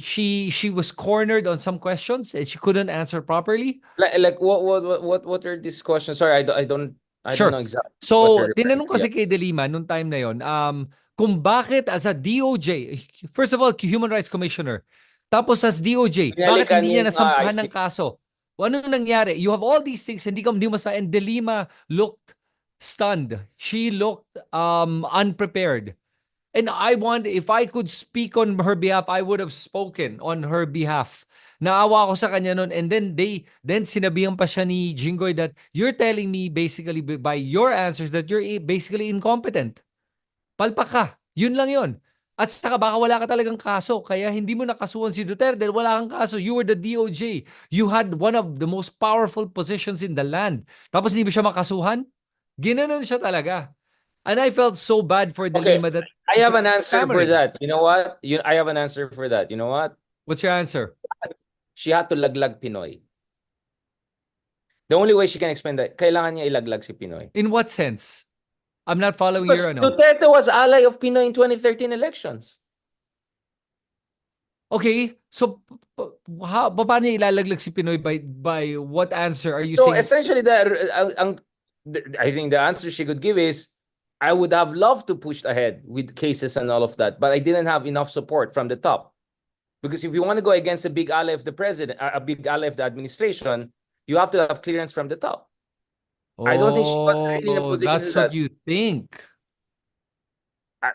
she was cornered on some questions and she couldn't answer properly. Like what are these questions? Sorry, I don't know Sure. exactly what So, you're referring tinanong to. Yeah. kasi kay De Lima nung time na yon, kung bakit as a DOJ, first of all, Human Rights Commissioner, tapos as DOJ, Pinali bakit hindi niya kanina, I nasampahan ng see. kaso? Ano nangyari? You have all these things, hindi mo sa, and De Lima looked stunned. She looked unprepared. And if I could speak on her behalf, I would have spoken on her behalf. Naawa ako sa kanya noon. And then sinabihan pa siya ni Jinggoy that you're telling me basically by your answers that you're basically incompetent. Palpak ka. Yun lang yun. At saka baka wala ka talagang kaso. Kaya hindi mo nakasuhan si Duterte dahil wala kang kaso. You were the DOJ. You had one of the most powerful positions in the land. Tapos hindi mo siya makasuhan? Ginanon siya talaga. And I felt so bad for De Okay, Lima that I have an answer for stammering. that. You know what? I have an answer for that. You know what? What's your answer? She had to laglag Pinoy. The only way she can explain that, kailangan niya ilaglag si Pinoy. In what sense? I'm not following Because your ano. Duterte was ally of Pinoy in 2013 elections. Okay, so paano niya ilalaglag si Pinoy by what answer are you So saying? essentially, I think the answer she could give is, I would have loved to push ahead with cases and all of that, but I didn't have enough support from the top. Because if you want to go against a big ally of the president, a big ally of the administration, you have to have clearance from the top. I don't think she was really in a Oh, position to that's do what that. you think. I,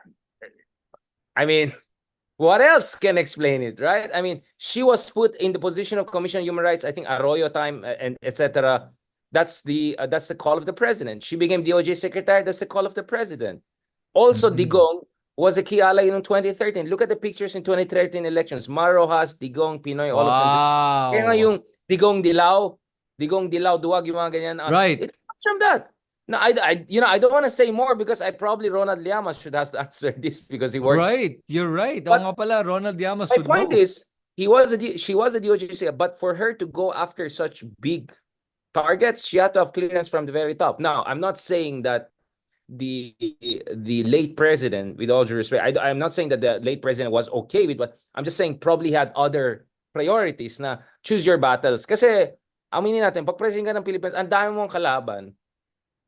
I mean, what else can explain it, right? I mean, she was put in the position of Commission on Human Rights, I think Arroyo time and etc. That's the call of the president. She became DOJ secretary. That's the call of the president. Also, Mhm. Digong was a key ally in 2013. Look at the pictures in 2013 elections. Mar Rojas, Digong, Pinoy, all of them. Kaya nga Wow. yung Digong Dilaw, Duwag, yung mga ganyan. Right. It comes from that. No, I don't want to say more because I probably Ronald Llamas should have to answer this because he worked. Right. You're right. Oo But nga pala, Ronald Llamas my would point know. is, she was a DOJ, but for her to go after such big targets, she had to have clearance from the very top. Now, I'm not saying that the late president, with all due respect, I'm not saying that the late president was okay with what, I'm just saying probably had other priorities na choose your battles. Kasi, aminin natin, pag president ka ng Pilipinas, ang dami mong kalaban.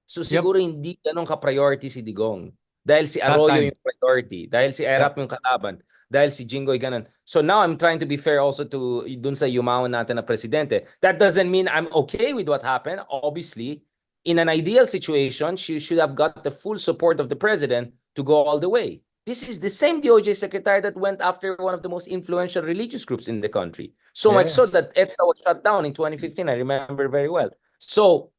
So Yep. siguro hindi ganun ka-priority si Digong. Dahil si That Arroyo time. yung priority. Dahil si Erap Yep. yung kalaban. Dahil si Jinggoy ganun. So now I'm trying to be fair also to dun sa yumaon natin na presidente. That doesn't mean I'm okay with what happened. Obviously, in an ideal situation, she should have got the full support of the president to go all the way. This is the same DOJ secretary that went after one of the most influential religious groups in the country. So much so Yes. that EDSA was shut down in 2015. I remember very well. So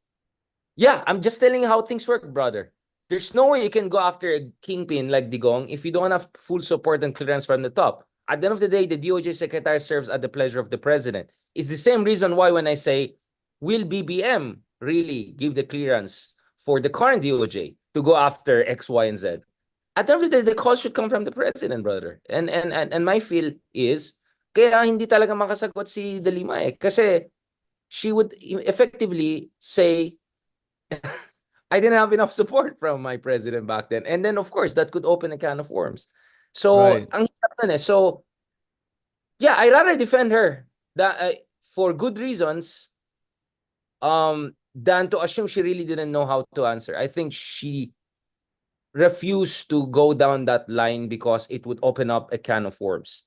yeah, I'm just telling you how things work, brother. There's no way you can go after a kingpin like Digong if you don't have full support and clearance from the top. At the end of the day, the DOJ secretary serves at the pleasure of the president. It's the same reason why when I say, will BBM really give the clearance for the current DOJ to go after X, Y, and Z? At the end of the day, the call should come from the president, brother. And my feel is, kaya hindi talaga makasagot si De Lima eh. Kasi she would effectively say, I didn't have enough support from my president back then. And then, of course, that could open a can of worms. So, Right. ang hirap nun eh. So, yeah, I rather defend her for good reasons than to assume she really didn't know how to answer. I think she refused to go down that line because it would open up a can of worms.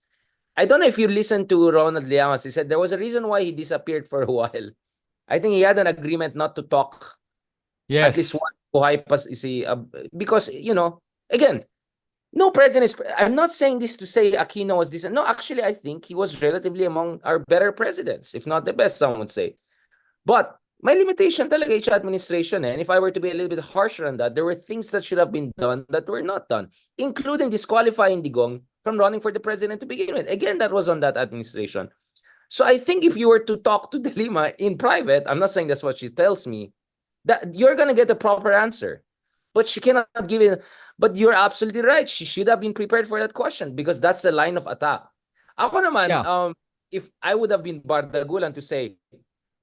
I don't know if you listened to Ronald Llamas. He said there was a reason why he disappeared for a while. I think he had an agreement not to talk at least Yes. one buhay pa si because again, no president is, I'm not saying this to say Aquino was this. No, actually I think he was relatively among our better presidents, if not the best, some would say. But my limitation talaga each administration, and if I were to be a little bit harsher on that, there were things that should have been done that were not done, including disqualifying Digong from running for the president to begin with. Again, that was on that administration. So I think if you were to talk to De Lima in private, I'm not saying that's what she tells me, that you're gonna get a proper answer. But she cannot give it. But you're absolutely right. She should have been prepared for that question because that's the line of attack. Ako naman, Yeah. if I would have been Bardagulan to say,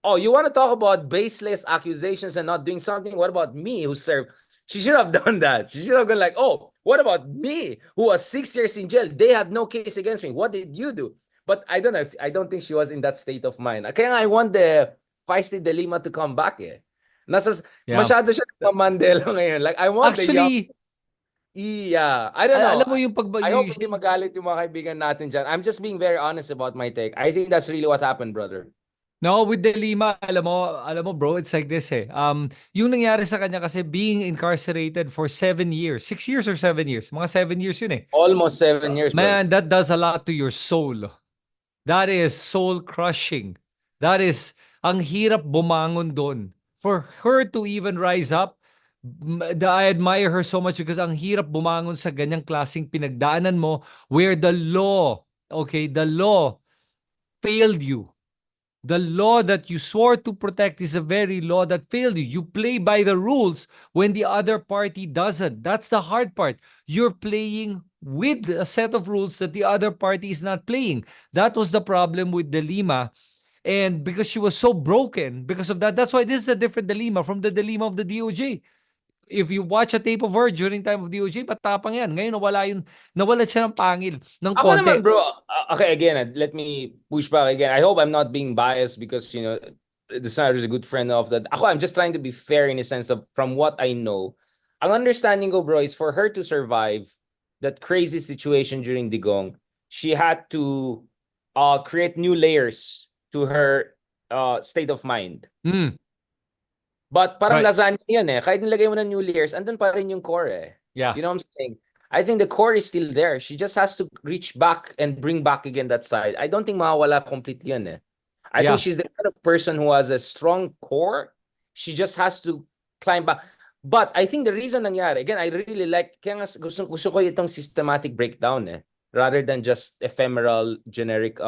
oh, you want to talk about baseless accusations and not doing something? What about me who served? She should have done that. She should have gone like, oh, what about me who was 6 years in jail? They had no case against me. What did you do? But I don't know. I don't think she was in that state of mind. Kaya nga I want the feisty De Lima to come back eh. Yeah. Masyado siya Mandela ngayon. Like, I want the young, Actually, yeah. I don't know. alam mo yung I hope hindi magalit yung mga kaibigan natin dyan. I'm just being very honest about my take. I think that's really what happened, brother. no, with De Lima, alam mo bro, it's like this eh. Yung nangyari sa kanya kasi being incarcerated for 7 years, 6 years or 7 years, mga 7 years yun eh. Almost 7 years, brother. Man, that does a lot to your soul. That is soul crushing. That is, ang hirap bumangon doon. For her to even rise up, I admire her so much because ang hirap bumangon sa ganyang klaseng pinagdaanan mo where the law, okay, the law failed you. The law that you swore to protect is a very law that failed you. You play by the rules when the other party doesn't. That's the hard part. You're playing with a set of rules that the other party is not playing. That was the problem with De Lima. And because she was so broken because of that, that's why this is a different De Lima from the De Lima of the DOJ. If you watch a tape of her during time of DOJ, matapang yan. Ngayon, nawala siya ng pangil, ng Ako konti. naman, bro. Okay, again, let me push back again. I hope I'm not being biased because, the senator is a good friend of that. Ako, I'm just trying to be fair in the sense of from what I know. Ang understanding ko, bro, is for her to survive that crazy situation during Digong, she had to create new layers to her state of mind. Mm, But parang right. lasagna yan eh. Kahit nilagay mo ng new layers, andun pa rin yung core eh. Yeah. You know what I'm saying? I think the core is still there. She just has to reach back and bring back again that side. I don't think mawawala completely yan eh. I Yeah. think she's the kind of person who has a strong core. She just has to climb back. But I think the reason nangyari, again, I really like, kaya nga gusto ko itong systematic breakdown eh. Rather than just ephemeral, generic,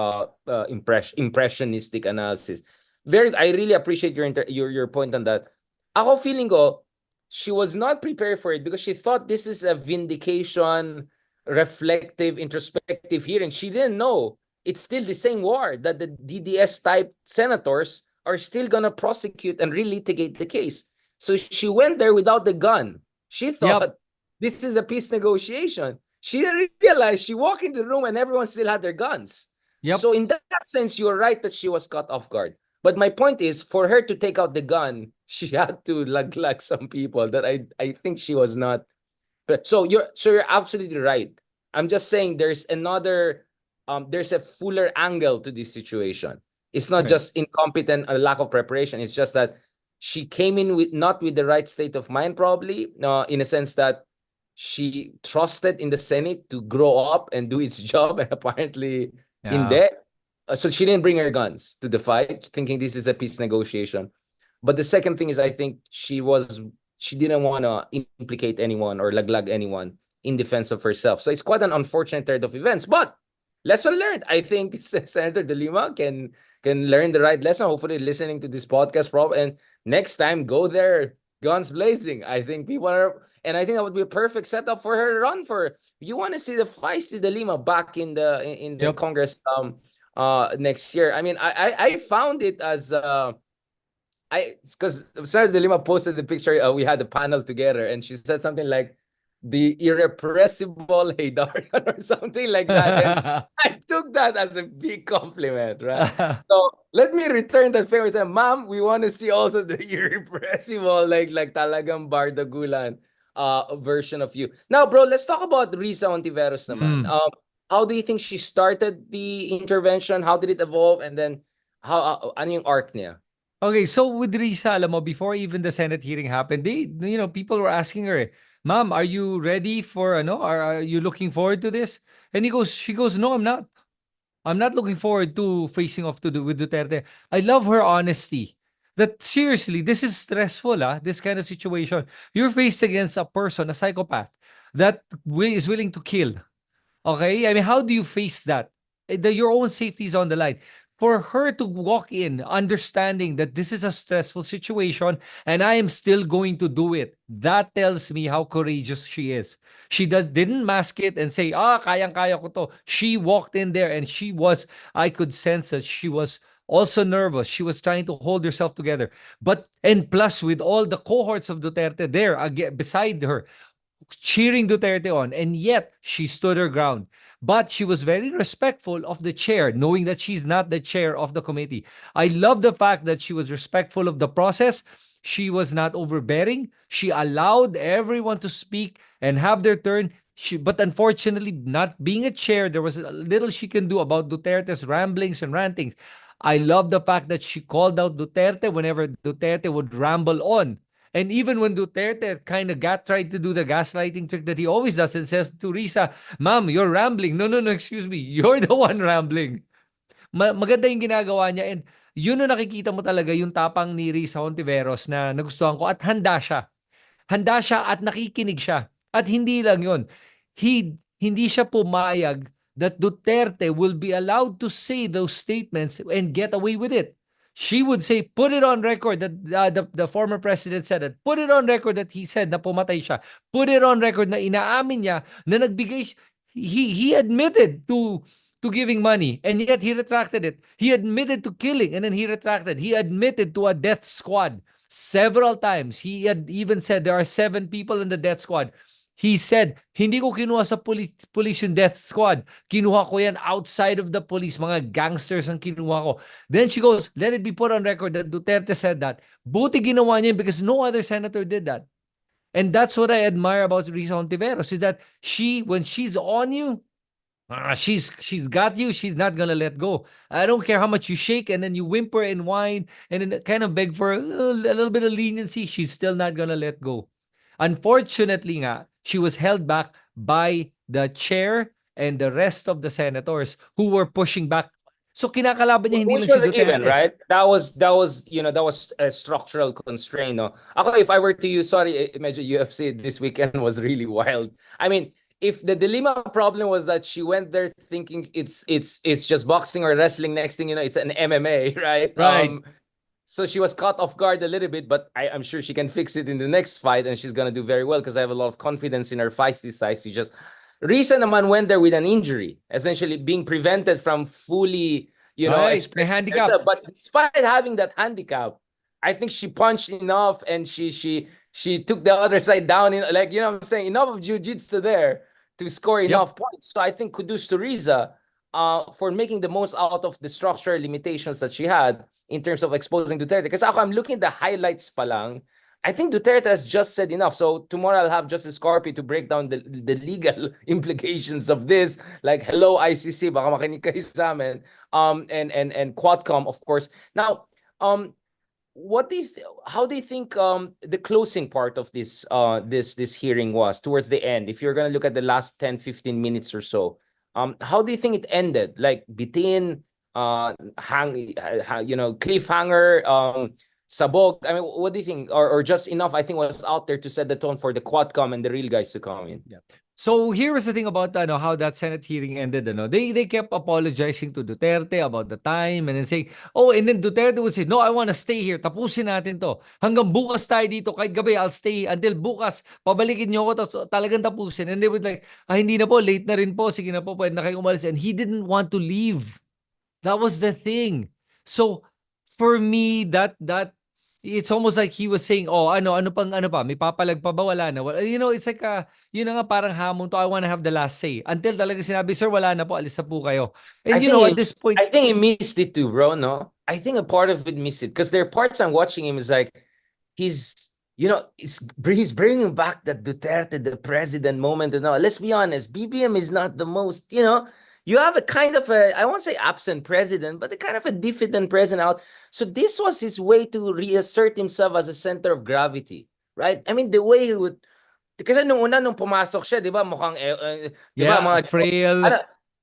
impressionistic analysis. I really appreciate your point on that. Ako feeling ko, she was not prepared for it because she thought this is a vindication, reflective, introspective hearing. She didn't know it's still the same war that the DDS type senators are still gonna prosecute and relitigate the case. So she went there without the gun. She thought this is a peace negotiation. She didn't realize she walked into the room and everyone still had their guns. Yep. So in that sense, you're right that she was caught off guard. But my point is, for her to take out the gun, she had to laglag some people that I think she was not. So you're absolutely right. I'm just saying there's there's a fuller angle to this situation. It's not Okay. just incompetent or lack of preparation. It's just that she came in with not with the right state of mind, probably, in a sense that she trusted in the Senate to grow up and do its job, and apparently in Yeah. there. So she didn't bring her guns to the fight, thinking this is a peace negotiation. But the second thing is, I think she didn't want to implicate anyone or laglag anyone in defense of herself. So it's quite an unfortunate turn of events. But lesson learned. I think Senator De Lima can learn the right lesson. Hopefully, listening to this podcast, and next time go there, guns blazing. I think people are, and I think that would be a perfect setup for her to run for. You want to see the feisty De Lima back in the Congress next year. I mean, I found it as because Senator De Lima posted the picture. We had a panel together, and she said something like the irrepressible Haydarian or something like that. And I took that as a big compliment, right? So let me return that favor to Ma'am. We want to see also the irrepressible, like talagang bardagulan version of you. Now, bro, let's talk about Risa Hontiveros naman. How do you think she started the intervention? How did it evolve? And then how ano yung arc niya? Okay, so with Risa, alam mo, before even the Senate hearing happened, people were asking her, Ma'am, are you ready for, are you looking forward to this? And she goes, no, I'm not. I'm not looking forward to facing off with Duterte. I love her honesty. That seriously, this is stressful, this kind of situation. You're faced against a person, a psychopath, that is willing to kill. Okay? I mean, how do you face that? Your own safety is on the line. for her to walk in understanding that this is a stressful situation and I am still going to do it, that tells me how courageous she is. She didn't mask it and say, kayang-kaya ko to. She walked in there and I could sense that she was also nervous. She was trying to hold herself together. And plus, with all the cohorts of Duterte there beside her, cheering Duterte on, and yet she stood her ground. But she was very respectful of the chair, knowing that she's not the chair of the committee. I love the fact that she was respectful of the process. She was not overbearing. She allowed everyone to speak and have their turn. But unfortunately, not being a chair, there was a little she can do about Duterte's ramblings and rantings. I love the fact that she called out Duterte whenever Duterte would ramble on. And even when Duterte kind of tried to do the gaslighting trick that he always does and says to Risa, Ma'am, you're rambling. No, no, no, excuse me. You're the one rambling. Maganda yung ginagawa niya. And yun na nakikita mo talaga yung tapang ni Risa Hontiveros na nagustuhan ko at handa siya. Handa siya at nakikinig siya. At hindi lang yun. Hindi siya pumayag that Duterte will be allowed to say those statements and get away with it. She would say, put it on record that the former president said it. Put it on record that he said na pumatay siya. Put it on record na inaamin niya na nagbigay, he admitted to giving money and yet he retracted it. He admitted to killing and then he retracted. He admitted to a death squad several times. He had even said there are 7 people in the death squad. He said, hindi ko kinuha sa police yung death squad. Kinuha ko yan outside of the police. Mga gangsters ang kinuha ko. Then she goes, let it be put on record that Duterte said that. Buti ginawa niya because no other senator did that. And that's what I admire about Risa Hontiveros is that when she's on you, she's got you. She's not gonna let go. I don't care how much you shake and then you whimper and whine and then kind of beg for a little bit of leniency. She's still not gonna let go. Unfortunately nga, she was held back by the chair and the rest of the senators who were pushing back. So kinakalaban niya hindi Which lang si was a given, Duterte. right? That was that was a structural constraint, no? Ako, if I were to use, sorry, medyo UFC this weekend was really wild. I mean, if the Lima problem was that she went there thinking it's just boxing or wrestling, next thing you know, it's an MMA, right? Right. So she was caught off guard a little bit, but I'm sure she can fix it in the next fight, and she's gonna do very well because I have a lot of confidence in her feisty side. She just Risa naman went there with an injury, essentially being prevented from fully, Right. May expressing handicap. herself. But despite having that handicap, I think she punched enough, and she took the other side down in, like, you know what I'm saying, enough of jiu-jitsu there to score Yep. enough points. So I think kudos to Riza for making the most out of the structural limitations that she had in terms of exposing Duterte. Because I'm looking at the highlights pa lang, I think Duterte has just said enough. So tomorrow I'll have Justice Carpy to break down the legal implications of this. Like, hello ICC, baka makinig kayo sa amin. And Quadcom, of course. Now, how do you think the closing part of this hearing was towards the end? If you're gonna look at the last 10-15 minutes or so, how do you think it ended? Like bitin, cliffhanger, sabog. I mean, what do you think? Or just enough, I think, was out there to set the tone for the Quadcom and the real guys to come in. Yeah. So here was the thing about how that Senate hearing ended. They kept apologizing to Duterte about the time and then saying, and then Duterte would say, no, I want to stay here. Tapusin natin to. Hanggang bukas tayo dito. Kahit gabi, I'll stay until bukas. Pabalikin niyo ako. Talagang tapusin. And they would like, hindi na po. Late na rin po. Sige na po. Pwede na kayo umalis. And he didn't want to leave. That was the thing. So for me, that it's almost like he was saying, ano pa, may papalag pa ba? Wala na. It's like, yun na nga parang hamon to, I want to have the last say. Until talaga sinabi, sir, wala na po, alis na po kayo. And at this point, I think he missed it too, bro, no? I think a part of it missed it. Because there are parts I'm watching him is like, he's bringing back that Duterte, the president moment and all. Let's be honest, BBM is not the most, you have a kind of I won't say absent president, but a kind of a diffident president out. So this was his way to reassert himself as a center of gravity, right? I mean, the way he would, kasi nung pumasok siya, di ba, mukhang, di ba, mga frail.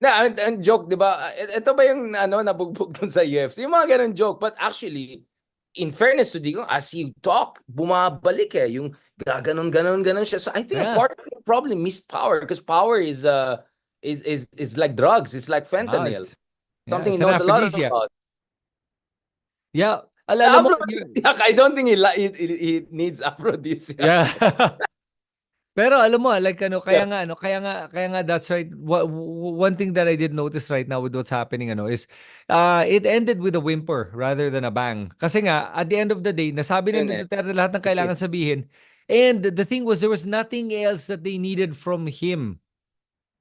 ang joke, di ba? Ito ba yung nabugbog dun sa UFC? Yung mga ganun joke. But actually, in fairness to Digong, as he talk, bumabalik yung ganon siya. So I think a part of it probably missed power, because power is like drugs. It's like fentanyl. Something he knows a lot about. Yeah. Alam mo, Aphrodisiac. I don't think he needs aphrodisiac. yeah. Pero alam mo, like Yeah. kaya nga that's right. One thing that I did notice right now with what's happening is it ended with a whimper rather than a bang. Kasi nga at the end of the day, nasabi na Yun ni eh. Duterte lahat ng kailangan sabihin. And the thing was there was nothing else that they needed from him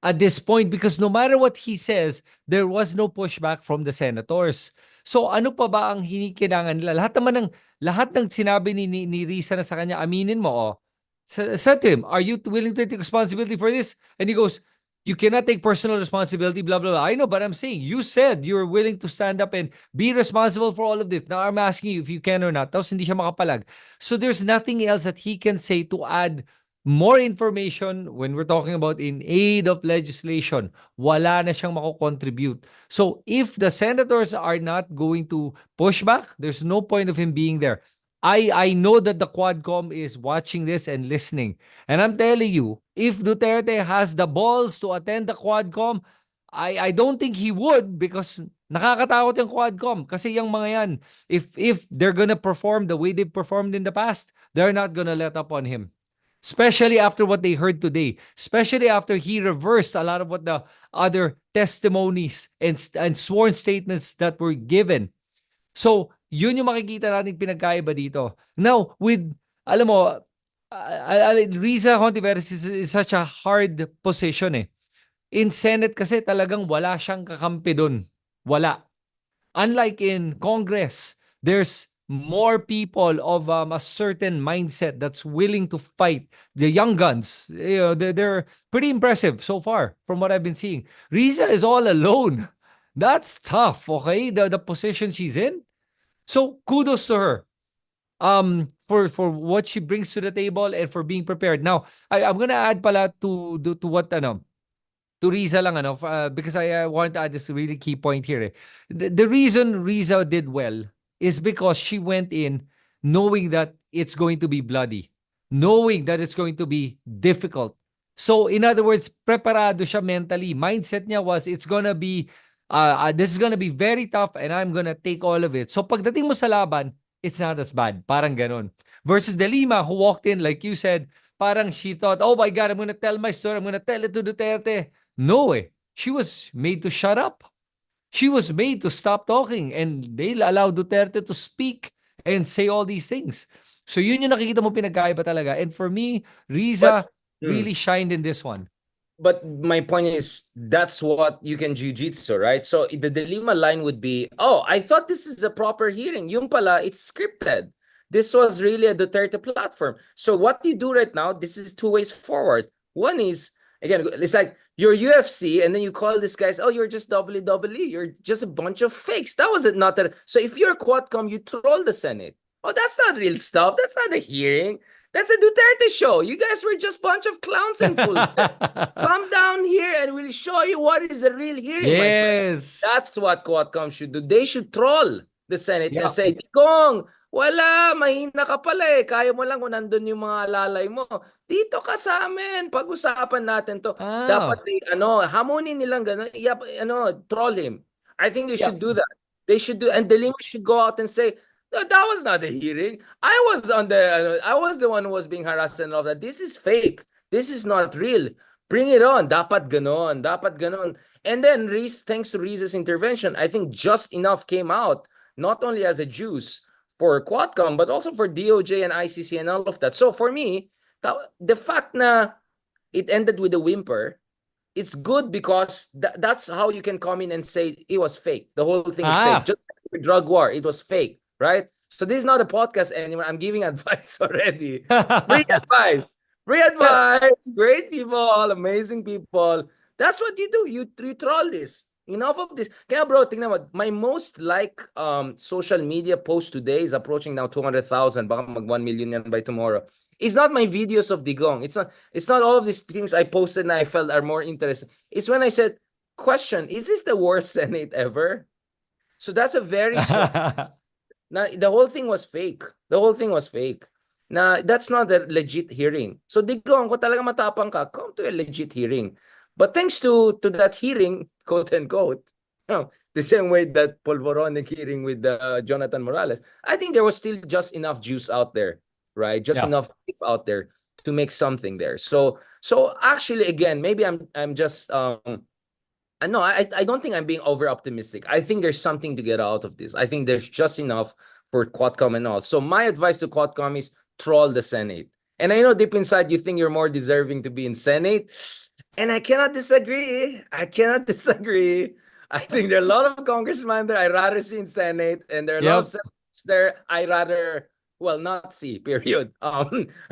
at this point because no matter what he says, there was no pushback from the senators. So ano pa ba ang hinikinangan nila? Lahat ng sinabi ni Risa na sa kanya, aminin mo, said to him, are you willing to take responsibility for this? And he goes, you cannot take personal responsibility, blah, blah, blah. I know, but I'm saying, you said you're willing to stand up and be responsible for all of this. Now I'm asking you if you can or not. Tapos hindi siya makapalag. So there's nothing else that he can say to add more information when we're talking about in aid of legislation. Wala na siyang mako-contribute. So if the senators are not going to push back, there's no point of him being there. I know that the Quadcom is watching this and listening. And I'm telling you, if Duterte has the balls to attend the Quadcom, I don't think he would because nakakatakot yung Quadcom. Kasi yung mga yan, if they're gonna perform the way they've performed in the past, they're not gonna let up on him. Especially after what they heard today. Especially after he reversed a lot of what the other testimonies and sworn statements that were given. So, yun yung makikita natin pinagkaiba dito. Now, alam mo, Riza Hontiveros is such a hard position eh. In Senate kasi talagang wala siyang kakampi dun. Wala. Unlike in Congress, there's more people of a certain mindset that's willing to fight. The young guns, they're pretty impressive so far from what I've been seeing. Riza is all alone. That's tough, okay? The position she's in. So kudos to her for what she brings to the table and for being prepared. Now, I'm gonna add pala to what to Riza lang because I want to add this really key point here. The reason Riza did well is because she went in knowing that it's going to be bloody, knowing that it's going to be difficult. So in other words, preparado siya mentally. Mindset niya was it's gonna be this is gonna be very tough and I'm gonna take all of it. So pagdating mo sa laban, it's not as bad. Parang ganon. Versus the Lima who walked in, like you said, parang she thought, oh my God, I'm gonna tell my story. I'm gonna tell it to Duterte. No way. She was made to shut up. She was made to stop talking and they'll allow Duterte to speak and say all these things. So yun yung nakikita mo pinagkaiba talaga. And for me, But Riza really shined in this one. But my point is, that's what you can jiu-jitsu, right? So the dilemma line would be, oh, I thought this is a proper hearing. Yung pala, it's scripted. This was really a Duterte platform. So what you do right now, this is two ways forward. One is, again, it's like you're UFC and then you call these guys, oh, you're just WWE. You're just a bunch of fakes. That was not that. So if you're Quadcom, you troll the Senate. Oh, that's not real stuff. That's not a hearing. That's a Duterte show. You guys were just a bunch of clowns and fools. Come down here and we'll show you what is a real hearing, my friend. Yes. That's what Quadcom should do. They should troll the Senate and Yeah. say, Digong, wala, mahina ka pala eh. Kaya mo lang kung nandun yung mga lalay mo. Dito ka sa amin. Pag-usapan natin to. Dapat, hamunin nilang gano'n. Troll him. I think they should do that. They should do, and the Lima should go out and say, no, that was not a hearing. I was the one who was being harassed and all that. This is fake. This is not real. Bring it on. Dapat ganon. Dapat ganon. And then thanks to Reese's intervention, I think just enough came out, not only as a juice for Quadcom, but also for DOJ and ICC and all of that. So for me, the fact na it ended with a whimper, it's good because that's how you can come in and say it was fake. The whole thing is fake. Just like drug war, it was fake, right? So this is not a podcast anymore. I'm giving advice already. Free advice. Free advice. Great people, amazing people. That's what you do. You troll this. Enough of this. Kaya bro, tingnan mo, my most social media post today is approaching now 200,000. Baka mag 1 million yan by tomorrow. It's not my videos of Digong. It's not all of these things I posted and I felt are more interesting. It's when I said, question, is this the worst Senate ever? So that's a very strong. Now, the whole thing was fake. The whole thing was fake. Now, that's not a legit hearing. So, Digong, kung talaga matapang ka, come to a legit hearing. But thanks to that hearing, quote unquote, the same way that Polvoronic hearing with Jonathan Morales, I think there was still just enough juice out there, right? Just Yeah. enough beef out there to make something there. So actually, again, maybe I'm just no, I don't think I'm being over optimistic. I think there's something to get out of this. I think there's just enough for Quadcom and all. So my advice to Quadcom is troll the Senate. And I know deep inside you think you're more deserving to be in Senate. And I cannot disagree. I cannot disagree. I think there are a lot of congressmen that I rather see in Senate, and there are a lot of Yep. senators there I rather, well, not see, period.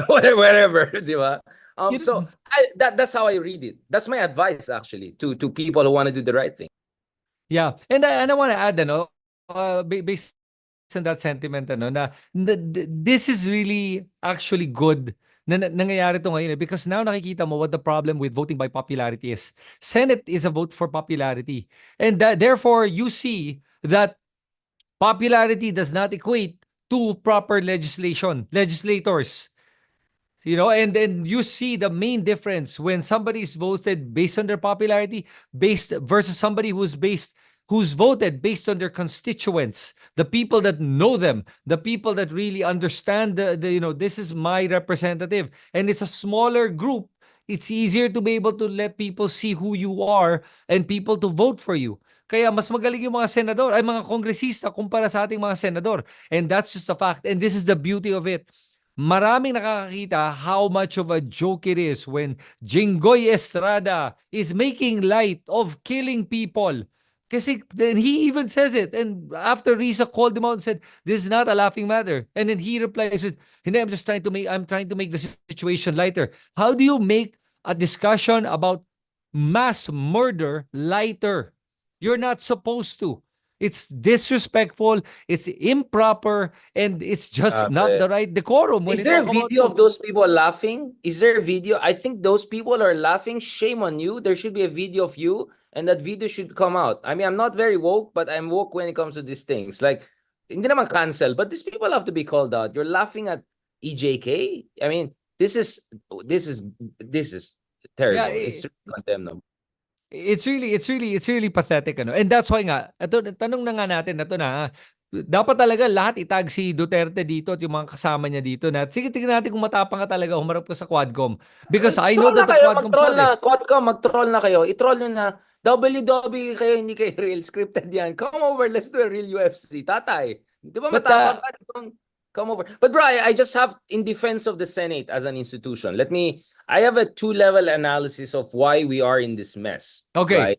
Whatever, di ba? You So know, that's how I read it. That's my advice actually to people who want to do the right thing. yeah. And I want to add, based on that sentiment, this is really actually good na nangyayari to ngayon, because now nakikita mo what the problem with voting by popularity is. Senate is a vote for popularity. And therefore, you see that popularity does not equate to proper legislators. And then you see the main difference when somebody is voted based on their popularity based versus somebody who's voted based on their constituents, the people that know them, the people that really understand this is my representative, and it's a smaller group. It's easier to be able to let people see who you are and people to vote for you. Kaya mas magaling yung mga senador ay mga kongresista kumpara sa ating mga senador. And that's just a fact. And this is the beauty of it. Maraming nakakakita how much of a joke it is when Jinggoy Estrada is making light of killing people. Kasi then he even says it. And after Risa called him out and said, "This is not a laughing matter." And then he replies with, "Hindi, I'm trying to make the situation lighter." How do you make a discussion about mass murder lighter? You're not supposed to. It's disrespectful, it's improper, and it's just not the right decorum when Is you there talk a about video of those people laughing? Is there a video? I think those people are laughing. Shame on you. There should be a video of you, and that video should come out. I mean, I'm not very woke, but I'm woke when it comes to these things. Like, hindi naman cancel, but these people have to be called out. You're laughing at EJK? I mean, this is this is yeah, terrible. It's condemnable. it's really pathetic, and that's why nga ito, tanong na nga natin na to na dapat talaga lahat itag si Duterte dito at yung mga kasama niya dito na sige, tingnan natin kung matapang ka talaga humarap ka sa Quadcom, because I know Troll na that the kayo, Quadcom saw mag-troll na. this. Quadcom, mag-troll na kayo. I-troll nyo na. WWE kayo, hindi kayo real. Scripted yan. Come over, let's do a real UFC. Tatay. Di ba But matapang ka? Come over. But bro, I just have, in defense of the Senate as an institution, I have a two-level analysis of why we are in this mess. okay, Right?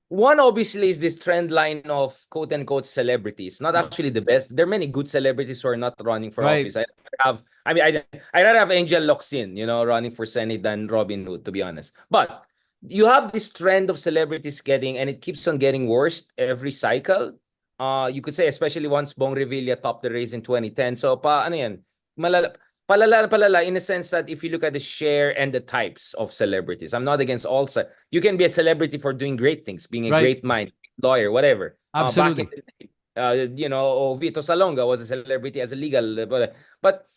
One obviously is this trend line of quote unquote celebrities. Not actually the best. There are many good celebrities who are not running for right. office. I rather have Angel Locsin, running for Senate than Robin Hood, to be honest. But you have this trend of celebrities getting, and it keeps on getting worse every cycle. You could say, especially once Bong Revilla topped the race in 2010. So ano yan? Palala in a sense that if you look at the share and the types of celebrities, I'm not against all. You can be a celebrity for doing great things, being a Right. great mind, lawyer, whatever. Back in Absolutely. the day, Vito Salonga was a celebrity as a legal, but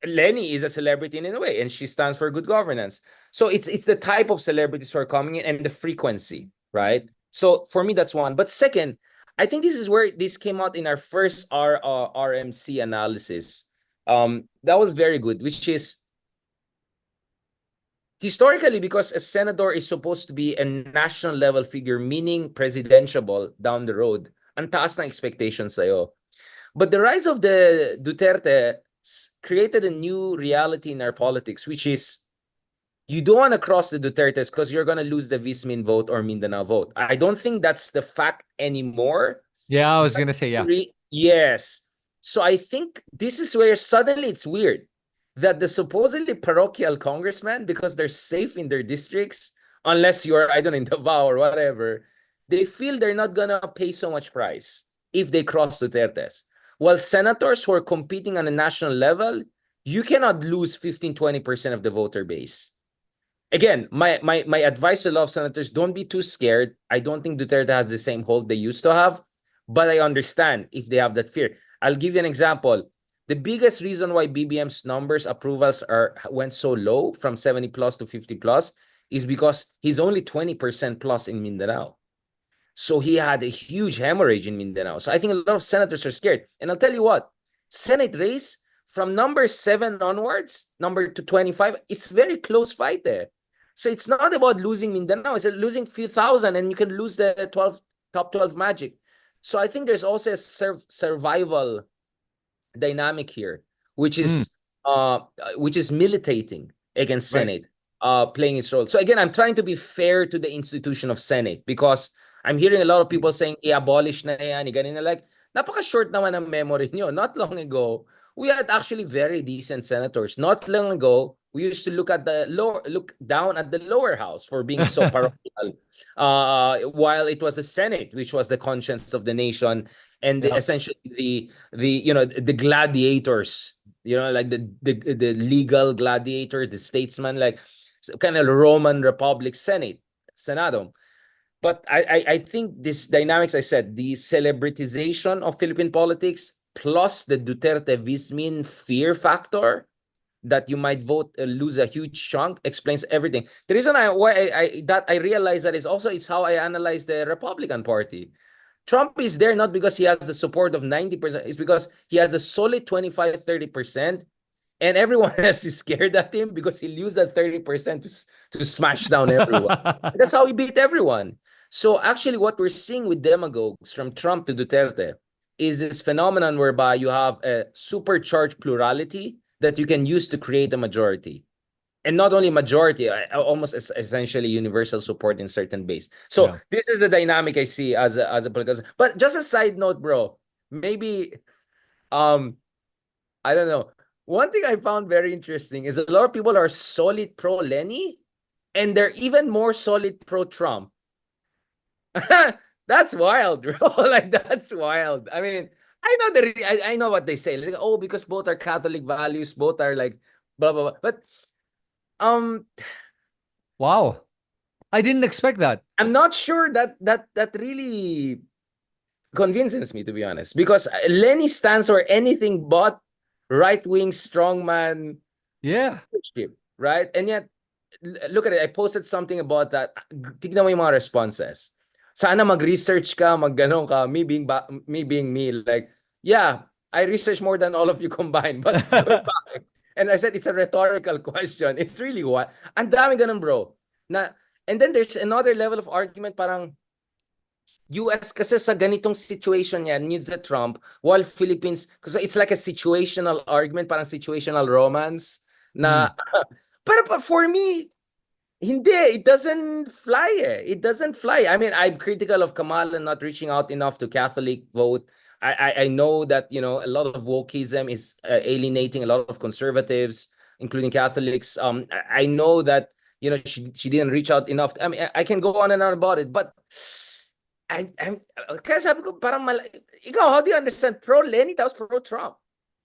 Lenny is a celebrity in a way, and she stands for good governance. So it's the type of celebrities who are coming in and the frequency, right? So for me, that's one. But second, I think this is where this came out in our first RMC analysis. That was very good, which is historically, because a senator is supposed to be a national level figure, meaning presidential down the road, ang taas ng expectations sa'yo. But the rise of the Duterte created a new reality in our politics, which is you don't want to cross the Dutertes because you're going to lose the Vismin vote or Mindanao vote. I don't think that's the fact anymore. Yeah, I was gonna say, yeah. Yes. So I think this is where suddenly it's weird that the supposedly parochial congressmen, because they're safe in their districts, unless you're, I don't know, in Davao or whatever, they feel they're not going to pay so much price if they cross Dutertes. While senators who are competing on a national level, you cannot lose 15-20% of the voter base. Again, my advice to a lot of senators, don't be too scared. I don't think Duterte has the same hold they used to have, but I understand if they have that fear. I'll give you an example. The biggest reason why BBM's numbers approvals went so low from 70 plus to 50 plus is because he's only 20% plus in Mindanao. So he had a huge hemorrhage in Mindanao. So I think a lot of senators are scared. And I'll tell you what, Senate race from number 7 onwards, number to 25, it's very close fight there. So it's not about losing Mindanao, it's losing few thousand, and you can lose the top 12 magic. So I think there's also a survival dynamic here, which is militating against Right. Senate, playing its role. So again, I'm trying to be fair to the institution of Senate because I'm hearing a lot of people saying, i-abolish na yan, ganun na, like, napaka-short naman ang memory nyo. Not long ago, we had actually very decent senators. Not long ago, we used to look down at the lower house for being so parochial, while it was the Senate, which was the conscience of the nation, and Yep. essentially the gladiators, like the legal gladiator, the statesman, like kind of Roman Republic Senado. But I think this dynamics, I said, the celebritization of Philippine politics plus the Duterte Vismin fear factor that you might lose a huge chunk explains everything. The reason I realize that is also it's how I analyze the Republican Party. Trump is there not because he has the support of 90%, it's because he has a solid 25-30%, and everyone else is scared at him because he'll use that 30% to smash down everyone. That's how he beat everyone. So actually what we're seeing with demagogues from Trump to Duterte is this phenomenon whereby you have a supercharged plurality that you can use to create a majority. And not only majority, almost essentially universal support in certain base. So Yeah. this is the dynamic I see as a political. But just a side note, bro, maybe I don't know. One thing I found very interesting is a lot of people are solid pro Lenny, and they're even more solid pro Trump. That's wild, bro. Like that's wild. I mean, I know what they say. Like, oh, because both are Catholic values, both are like blah blah blah. But um Wow. I didn't expect that. I'm not sure that really convinces me, to be honest, because Lenny stands for anything but right-wing strongman Yeah. leadership, right? And yet, look at it. I posted something about that. Tignan mo yung mga responses. Sana mag-research ka, mag-ganon ka. Me being me, like, yeah, I research more than all of you combined. But going back, and I said it's a rhetorical question. It's really what? Ang dami ganun, bro. And then there's another level of argument, parang US kasi sa ganitong situation yan needs a Trump, while Philippines, kasi it's like a situational argument, parang situational romance na but for me, hindi, it doesn't fly. It doesn't fly. I mean, I'm critical of Kamala not reaching out enough to Catholic vote. I know that, a lot of wokeism is alienating a lot of conservatives, including Catholics. I know that, she didn't reach out enough. I mean, I can go on and on about it, but kaya sabi ko, parang ikaw, how do you understand pro Lenny tapos pro Trump?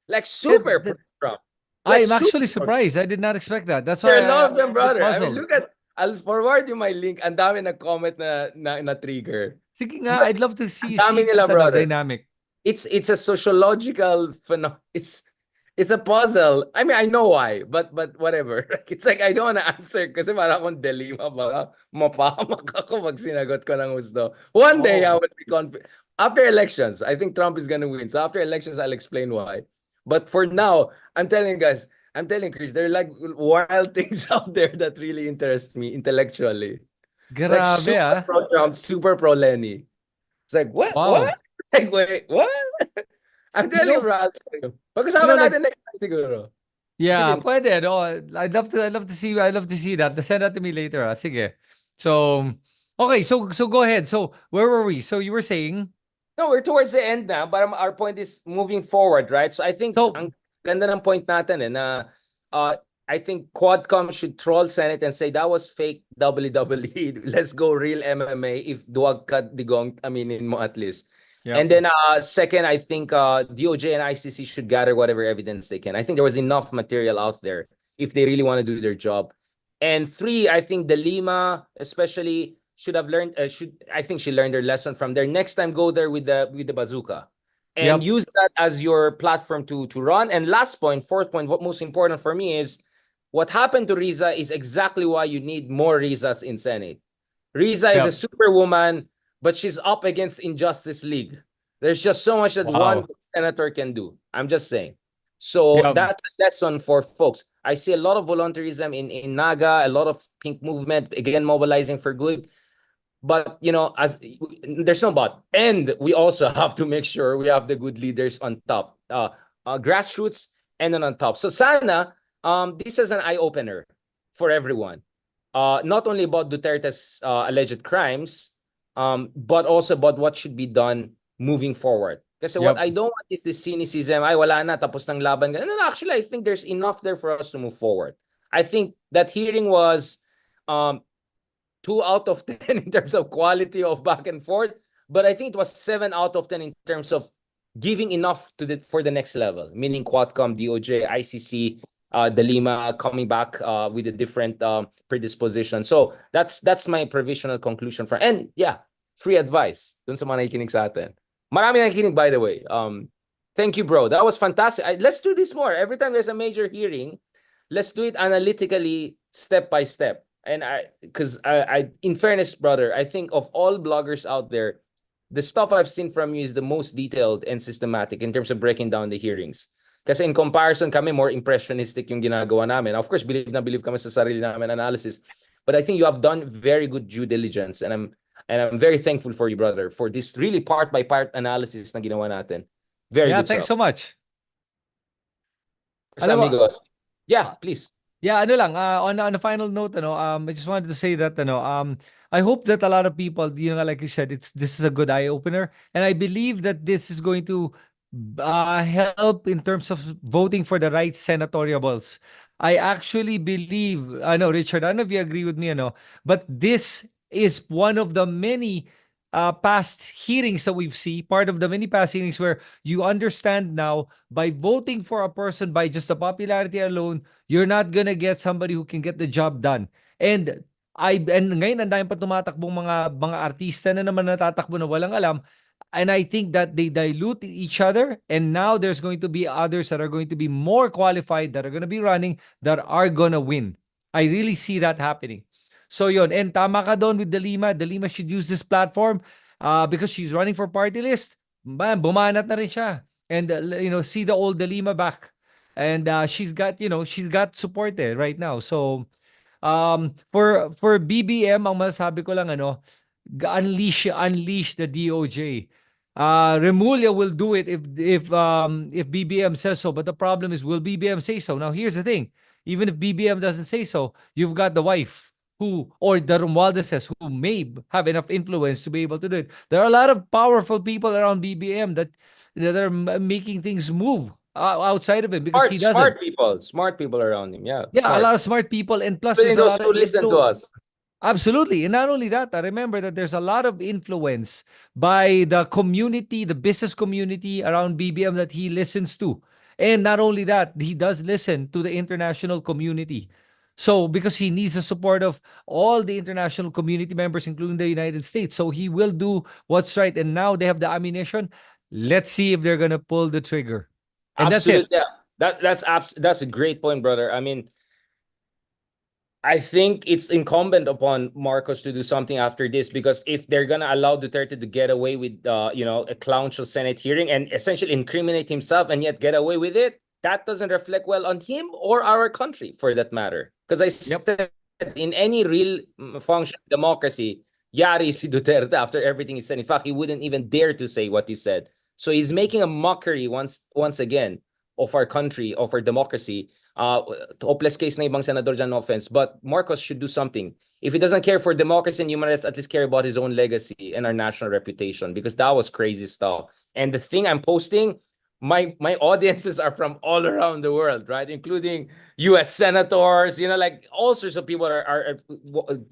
Like super pro Trump. Like I'm actually super. surprised. I did not expect that. That's There why are a lot of them, I'm a bit brother. I mean, puzzled. I'll forward you my link. Ang dami nag-comment na trigger. Sige nga, But I'd love to ang see dami nila, that brother. dynamic. It's a sociological phenomenon. It's a puzzle. I mean, I know why, but whatever. It's like I don't want to answer kasi para akong delima, baka mapahamak ako pag sinagot ko ng gusto. One day I will be confident. After elections, I think Trump is gonna win. So after elections, I'll explain why. But for now, I'm telling Chris, there are like wild things out there that really interest me intellectually. Like Grabe super ah. pro Trump, super pro Lenny. It's like, what? Wow. Like, wait, what? I'm You telling you, know, bro. I'll tell you. Pag-usapan like, natin next time siguro. yeah, Sige. pwede, no? I'd love to see that. Send that to me later, ah. Sige. So, okay, so go ahead. So, where were we? So, you were saying, No, we're towards the end now, but our point is moving forward, right? So I think so, ang ganda ng point natin na I think Quadcom should troll Senate and say that was fake WWE. Let's go real MMA if duwag ka digong aminin mo at least. yeah, And then second, I think DOJ and ICC should gather whatever evidence they can. I think there was enough material out there if they really want to do their job. And three, I think the Lima especially should have learned. I think she learned her lesson from there. Next time, go there with the bazooka, and yep, use that as your platform to run. And last point, fourth point, what most important for me is what happened to Riza is exactly why you need more Rizas in Senate. Riza is a yep, superwoman, but she's up against Injustice League. There's just so much that one Wow. senator can do. I'm just saying. So Yeah. that's a lesson for folks. I see a lot of volunteerism in Naga, a lot of pink movement, again, mobilizing for good. But, as there's no but. And we also have to make sure we have the good leaders on top, grassroots and then on top. So sana, this is an eye-opener for everyone. Not only about Duterte's alleged crimes, but also about what should be done moving forward. Kasi what Yep. I don't want is this cynicism, ay wala na, tapos ng laban. No, actually, I think there's enough there for us to move forward. I think that hearing was 2 out of 10 in terms of quality of back and forth, but I think it was 7 out of 10 in terms of giving enough for the next level, meaning Quadcom, DOJ, ICC, the Lima coming back with a different predisposition. So that's my provisional conclusion from. And yeah, free advice dun sa mga nakikinig sa atin. Marami nakikinig, by the way. Thank you, bro. That was fantastic. Let's do this more. Every time there's a major hearing, let's do it analytically, step by step. And because in fairness, brother, I think of all bloggers out there, the stuff I've seen from you is the most detailed and systematic in terms of breaking down the hearings. Kasi in comparison kami, more impressionistic yung ginagawa namin. Of course, believe na believe kami sa sarili namin analysis. But I think you have done very good due diligence. And I'm very thankful for you, brother, for this really part-by-part analysis na ginawa natin. Very Yeah, good thanks job. so much. Sa Alam mo, amigo. Yeah, please. yeah, ano lang, on a final note, I just wanted to say that, I hope that a lot of people, like you said, this is a good eye opener, and I believe that this is going to help in terms of voting for the right senatorials. I actually believe, I know, Richard, I don't know if you agree with me, but this is one of the many past hearings that we've seen, part of the many past hearings where you understand now by voting for a person by just the popularity alone, you're not gonna get somebody who can get the job done. And ngayon ang dami pa tumatakbong mga artista na naman natatakbo na walang alam. And I think that they dilute each other. And now there's going to be others that are going to be more qualified, that are going to be running, that are going to win. I really see that happening. So yon, and tama ka doon with Delima. Delima should use this platform because she's running for party list. Bumanat na rin siya. And, see the old Delima back. And she's got support there right now. So, for BBM, ang masasabi ko lang, unleash the DOJ. Remulla will do it if BBM says so, but the problem is, will BBM say so? Now here's the thing: even if BBM doesn't say so, you've got the wife or the Romualdezes who may have enough influence to be able to do it. There are a lot of powerful people around BBM that are making things move outside of it because he doesn't. Smart people around him. Yeah, Yeah, a smart. lot of smart people, and plus Willing there's a lot to of listen to influence. us. Absolutely. And not only that, I remember that there's a lot of influence by the community, the business community around BBM that he listens to. And not only that, he does listen to the international community. So, because he needs the support of all the international community members, including the United States. So, he will do what's right. And now they have the ammunition. Let's see if they're going to pull the trigger. And that's it. Absolutely. Yeah. That's a great point, brother. I mean, I think it's incumbent upon Marcos to do something after this, because if they're gonna allow Duterte to get away with a clown show Senate hearing and essentially incriminate himself and yet get away with it, that doesn't reflect well on him or our country, for that matter. Because I said, in any real function of democracy, yari si Duterte after everything he said. In fact, he wouldn't even dare to say what he said. So he's making a mockery once again of our country, of our democracy. Hopeless case na ibang senador dyan, no offense, but Marcos should do something. If he doesn't care for democracy and human rights, at least care about his own legacy and our national reputation, because that was crazy stuff. And the thing I'm posting, my audiences are from all around the world, right? Including US senators, like all sorts of people are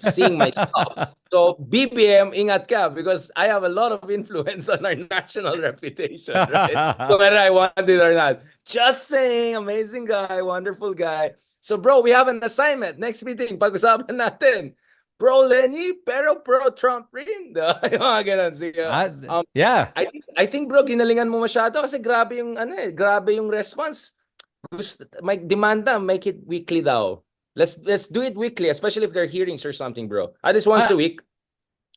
seeing my stuff. So BBM, ingat ka, because I have a lot of influence on our national reputation, right? So whether I want it or not. Just saying, amazing guy, wonderful guy. So bro, we have an assignment. Next meeting, pag-usapan natin. Pro Lenny, pero pro Trump rin. Yung mga ganun. Sige. Yeah. I think bro, ginalingan mo masyado kasi grabe yung response. May demanda, make it weekly daw. Let's do it weekly, especially if there are hearings or something, bro. At least once a week.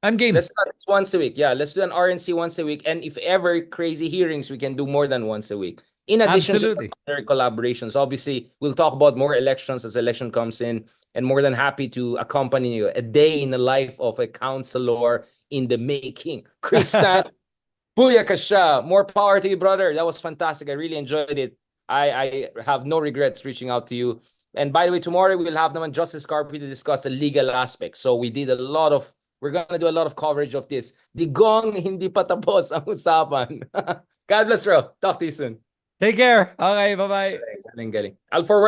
I'm game. Let's start this once a week. Yeah, let's do an RNC once a week. And if ever crazy hearings, we can do more than once a week. In addition to Absolutely. other collaborations, obviously, we'll talk about more elections as election comes in, and more than happy to accompany you a day in the life of a counselor in the making. Chris Stan, booyaka siya. More power to you, brother. That was fantastic. I really enjoyed it. I have no regrets reaching out to you. And by the way, tomorrow we will have naman Justice Carpy to discuss the legal aspects. So we're gonna do a lot of coverage of this. Digong, hindi pa tapos ang usapan. God bless, bro. Talk to you soon. Take care. Okay, bye-bye. Galing, galing. I'll forward